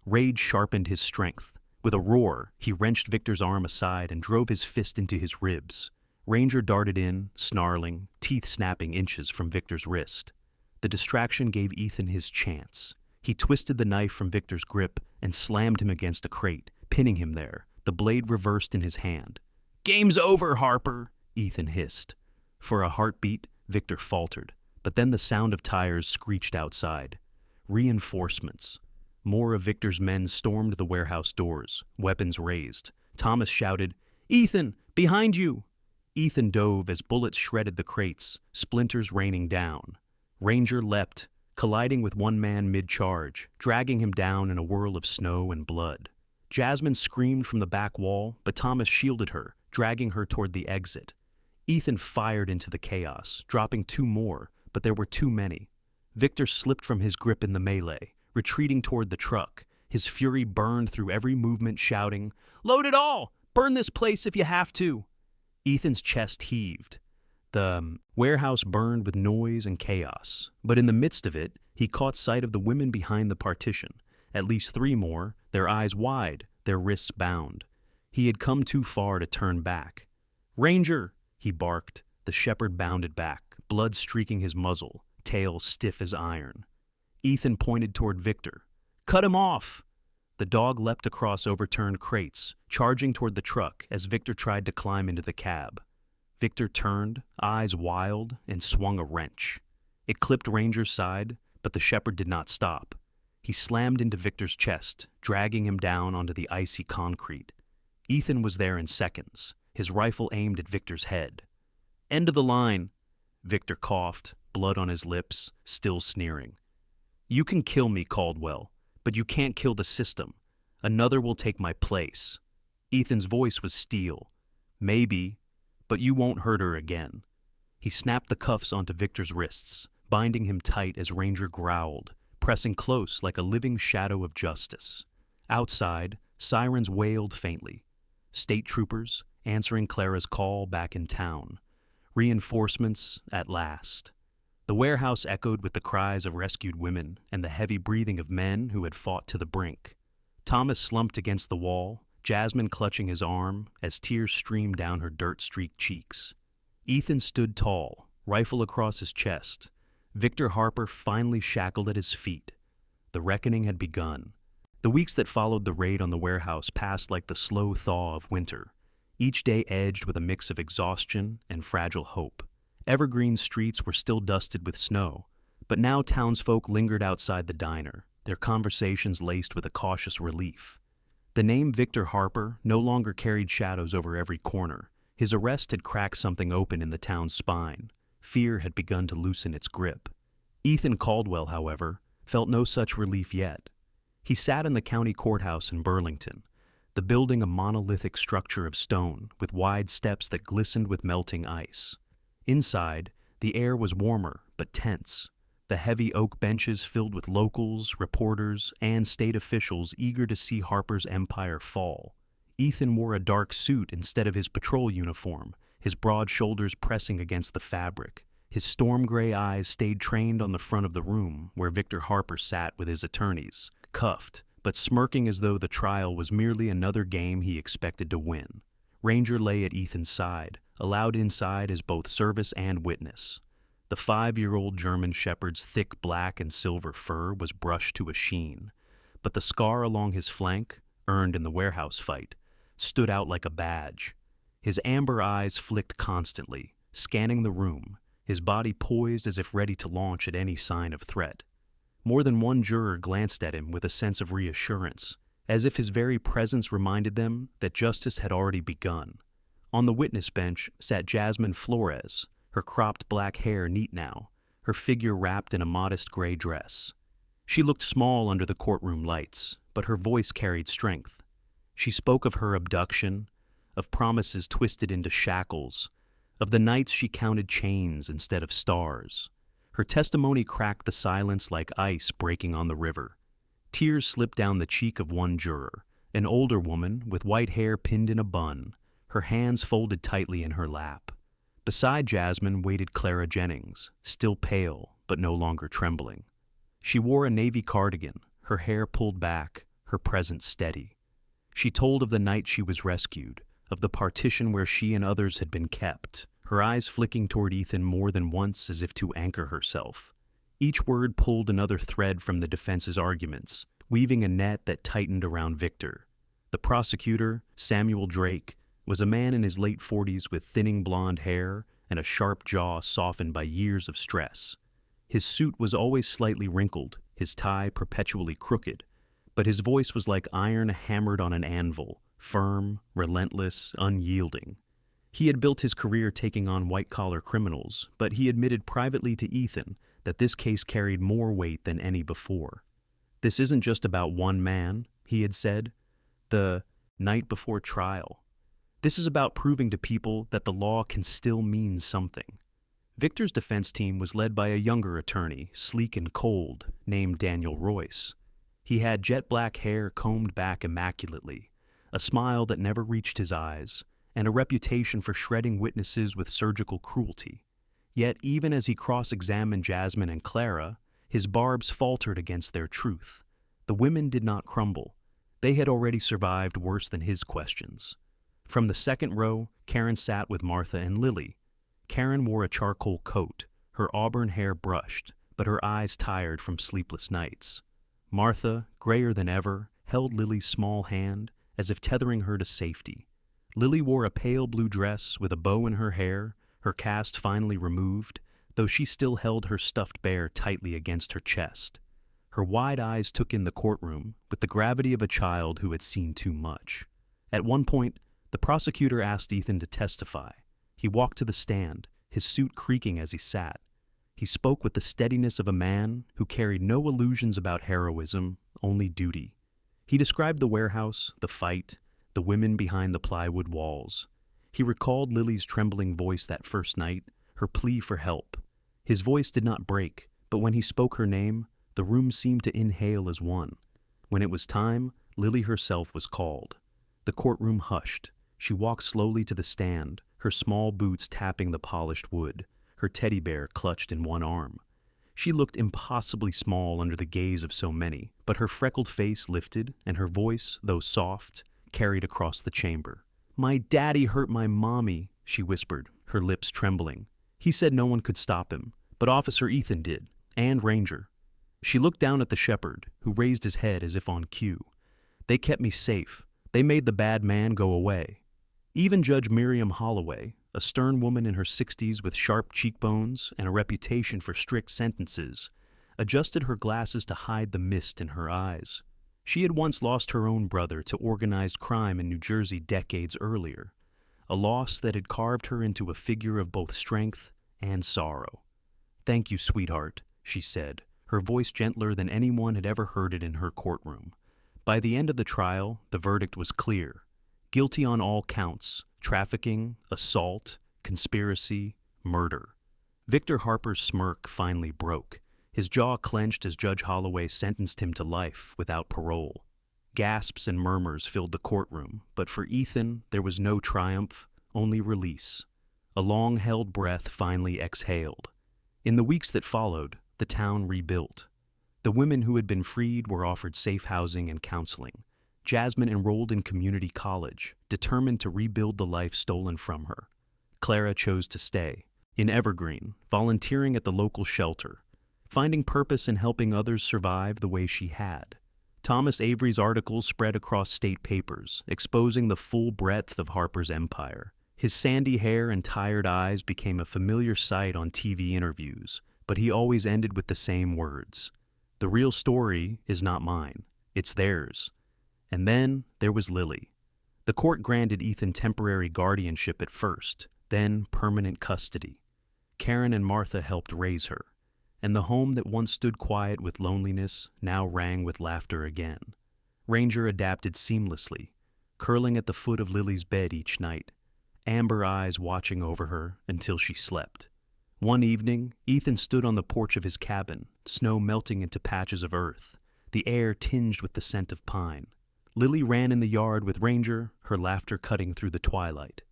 Rage sharpened his strength. With a roar, he wrenched Victor's arm aside and drove his fist into his ribs. Ranger darted in, snarling, teeth snapping inches from Victor's wrist. The distraction gave Ethan his chance. He twisted the knife from Victor's grip and slammed him against a crate, pinning him there, the blade reversed in his hand. "Game's over, Harper," Ethan hissed. For a heartbeat, Victor faltered, but then the sound of tires screeched outside. Reinforcements. More of Victor's men stormed the warehouse doors, weapons raised. Thomas shouted, "Ethan, behind you!" Ethan dove as bullets shredded the crates, splinters raining down. Ranger leapt, colliding with one man mid-charge, dragging him down in a whirl of snow and blood. Jasmine screamed from the back wall, but Thomas shielded her, dragging her toward the exit. Ethan fired into the chaos, dropping two more, but there were too many. Victor slipped from his grip in the melee, retreating toward the truck. His fury burned through every movement, shouting, "Load it all! Burn this place if you have to!" Ethan's chest heaved. The warehouse burned with noise and chaos, but in the midst of it, he caught sight of the women behind the partition, at least three more, their eyes wide, their wrists bound. He had come too far to turn back. "Ranger!" he barked. The shepherd bounded back, blood streaking his muzzle, tail stiff as iron. Ethan pointed toward Victor. "Cut him off!" The dog leapt across overturned crates, charging toward the truck as Victor tried to climb into the cab. Victor turned, eyes wild, and swung a wrench. It clipped Ranger's side, but the shepherd did not stop. He slammed into Victor's chest, dragging him down onto the icy concrete. Ethan was there in seconds, his rifle aimed at Victor's head. "End of the line," Victor coughed, blood on his lips, still sneering. "You can kill me, Caldwell, but you can't kill the system. Another will take my place." Ethan's voice was steel. "Maybe, but you won't hurt her again." He snapped the cuffs onto Victor's wrists, binding him tight as Ranger growled, pressing close like a living shadow of justice. Outside, sirens wailed faintly. State troopers, answering Clara's call back in town. Reinforcements at last. The warehouse echoed with the cries of rescued women and the heavy breathing of men who had fought to the brink. Thomas slumped against the wall, Jasmine clutching his arm as tears streamed down her dirt-streaked cheeks. Ethan stood tall, rifle across his chest. Victor Harper finally shackled at his feet. The reckoning had begun. The weeks that followed the raid on the warehouse passed like the slow thaw of winter, each day edged with a mix of exhaustion and fragile hope. Evergreen streets were still dusted with snow, but now townsfolk lingered outside the diner, their conversations laced with a cautious relief. The name Victor Harper no longer carried shadows over every corner. His arrest had cracked something open in the town's spine. Fear had begun to loosen its grip. Ethan Caldwell, however, felt no such relief yet. He sat in the county courthouse in Burlington, the building a monolithic structure of stone with wide steps that glistened with melting ice. Inside, the air was warmer but tense. The heavy oak benches filled with locals, reporters, and state officials eager to see Harper's empire fall. Ethan wore a dark suit instead of his patrol uniform, his broad shoulders pressing against the fabric. His storm gray eyes stayed trained on the front of the room where Victor Harper sat with his attorneys, cuffed, but smirking as though the trial was merely another game he expected to win. Ranger lay at Ethan's side, allowed inside as both service and witness. The 5-year-old German shepherd's thick black and silver fur was brushed to a sheen, but the scar along his flank, earned in the warehouse fight, stood out like a badge. His amber eyes flicked constantly, scanning the room, his body poised as if ready to launch at any sign of threat. More than one juror glanced at him with a sense of reassurance, as if his very presence reminded them that justice had already begun. On the witness bench sat Jasmine Flores, her cropped black hair neat now, her figure wrapped in a modest gray dress. She looked small under the courtroom lights, but her voice carried strength. She spoke of her abduction, of promises twisted into shackles, of the nights she counted chains instead of stars. Her testimony cracked the silence like ice breaking on the river. Tears slipped down the cheek of one juror, an older woman with white hair pinned in a bun, her hands folded tightly in her lap. Beside Jasmine waited Clara Jennings, still pale but no longer trembling. She wore a navy cardigan, her hair pulled back, her presence steady. She told of the night she was rescued, of the partition where she and others had been kept, her eyes flicking toward Ethan more than once as if to anchor herself. Each word pulled another thread from the defense's arguments, weaving a net that tightened around Victor. The prosecutor, Samuel Drake, was a man in his late 40s with thinning blonde hair and a sharp jaw softened by years of stress. His suit was always slightly wrinkled, his tie perpetually crooked, but his voice was like iron hammered on an anvil, firm, relentless, unyielding. He had built his career taking on white-collar criminals, but he admitted privately to Ethan that this case carried more weight than any before. "This isn't just about one man," he had said. "The night before trial. This is about proving to people that the law can still mean something." Victor's defense team was led by a younger attorney, sleek and cold, named Daniel Royce. He had jet black hair combed back immaculately, a smile that never reached his eyes, and a reputation for shredding witnesses with surgical cruelty. Yet even as he cross-examined Jasmine and Clara, his barbs faltered against their truth. The women did not crumble. They had already survived worse than his questions. From the second row, Karen sat with Martha and Lily. Karen wore a charcoal coat, her auburn hair brushed, but her eyes tired from sleepless nights. Martha, grayer than ever, held Lily's small hand, as if tethering her to safety. Lily wore a pale blue dress with a bow in her hair, her cast finally removed, though she still held her stuffed bear tightly against her chest. Her wide eyes took in the courtroom with the gravity of a child who had seen too much. At one point, the prosecutor asked Ethan to testify. He walked to the stand, his suit creaking as he sat. He spoke with the steadiness of a man who carried no illusions about heroism, only duty. He described the warehouse, the fight, the women behind the plywood walls. He recalled Lily's trembling voice that first night, her plea for help. His voice did not break, but when he spoke her name, the room seemed to inhale as one. When it was time, Lily herself was called. The courtroom hushed. She walked slowly to the stand, her small boots tapping the polished wood, her teddy bear clutched in one arm. She looked impossibly small under the gaze of so many, but her freckled face lifted, and her voice, though soft, carried across the chamber. "My daddy hurt my mommy," she whispered, her lips trembling. "He said no one could stop him, but Officer Ethan did, and Ranger." She looked down at the shepherd, who raised his head as if on cue. "They kept me safe. They made the bad man go away." Even Judge Miriam Holloway, a stern woman in her 60s with sharp cheekbones and a reputation for strict sentences, adjusted her glasses to hide the mist in her eyes. She had once lost her own brother to organized crime in New Jersey decades earlier, a loss that had carved her into a figure of both strength and sorrow. "Thank you, sweetheart," she said, her voice gentler than anyone had ever heard it in her courtroom. By the end of the trial, the verdict was clear. Guilty on all counts: trafficking, assault, conspiracy, murder. Victor Harper's smirk finally broke. His jaw clenched as Judge Holloway sentenced him to life without parole. Gasps and murmurs filled the courtroom, but for Ethan there was no triumph, only release. A long-held breath finally exhaled. In the weeks that followed, the town rebuilt. The women who had been freed were offered safe housing and counseling. Jasmine enrolled in community college, determined to rebuild the life stolen from her. Clara chose to stay, in Evergreen, volunteering at the local shelter, finding purpose in helping others survive the way she had. Thomas Avery's articles spread across state papers, exposing the full breadth of Harper's empire. His sandy hair and tired eyes became a familiar sight on TV interviews, but he always ended with the same words: "The real story is not mine, it's theirs." And then there was Lily. The court granted Ethan temporary guardianship at first, then permanent custody. Karen and Martha helped raise her, and the home that once stood quiet with loneliness now rang with laughter again. Ranger adapted seamlessly. curling at the foot of Lily's bed each night, amber eyes watching over her until she slept. One evening, Ethan stood on the porch of his cabin, snow melting into patches of earth, the air tinged with the scent of pine. Lily ran in the yard with Ranger, her laughter cutting through the twilight.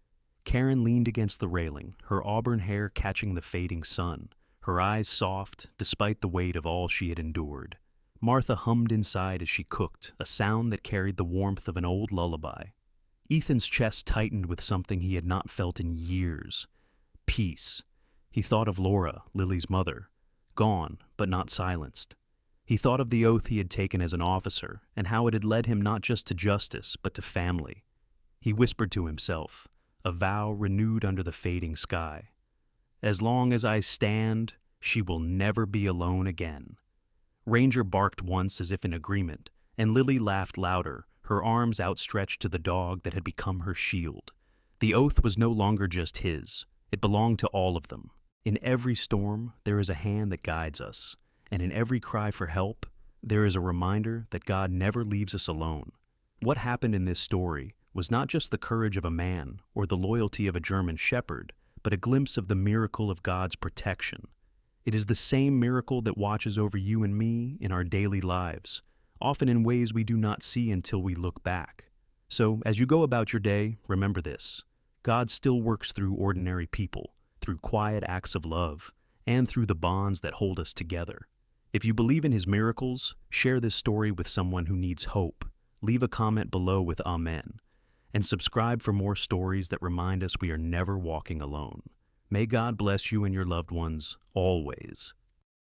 Karen leaned against the railing, her auburn hair catching the fading sun, her eyes soft despite the weight of all she had endured. Martha hummed inside as she cooked, a sound that carried the warmth of an old lullaby. Ethan's chest tightened with something he had not felt in years. Peace. He thought of Laura, Lily's mother, gone but not silenced. He thought of the oath he had taken as an officer and how it had led him not just to justice but to family. He whispered to himself, a vow renewed under the fading sky. As long as I stand, she will never be alone again. Ranger barked once as if in agreement, and Lily laughed louder, her arms outstretched to the dog that had become her shield. The oath was no longer just his. It belonged to all of them. In every storm, there is a hand that guides us, and in every cry for help, there is a reminder that God never leaves us alone. What happened in this story was not just the courage of a man or the loyalty of a German shepherd, but a glimpse of the miracle of God's protection. It is the same miracle that watches over you and me in our daily lives, often in ways we do not see until we look back. So, as you go about your day, remember this. God still works through ordinary people, through quiet acts of love, and through the bonds that hold us together. If you believe in His miracles, share this story with someone who needs hope. Leave a comment below with Amen. And subscribe for more stories that remind us we are never walking alone. May God bless you and your loved ones, always.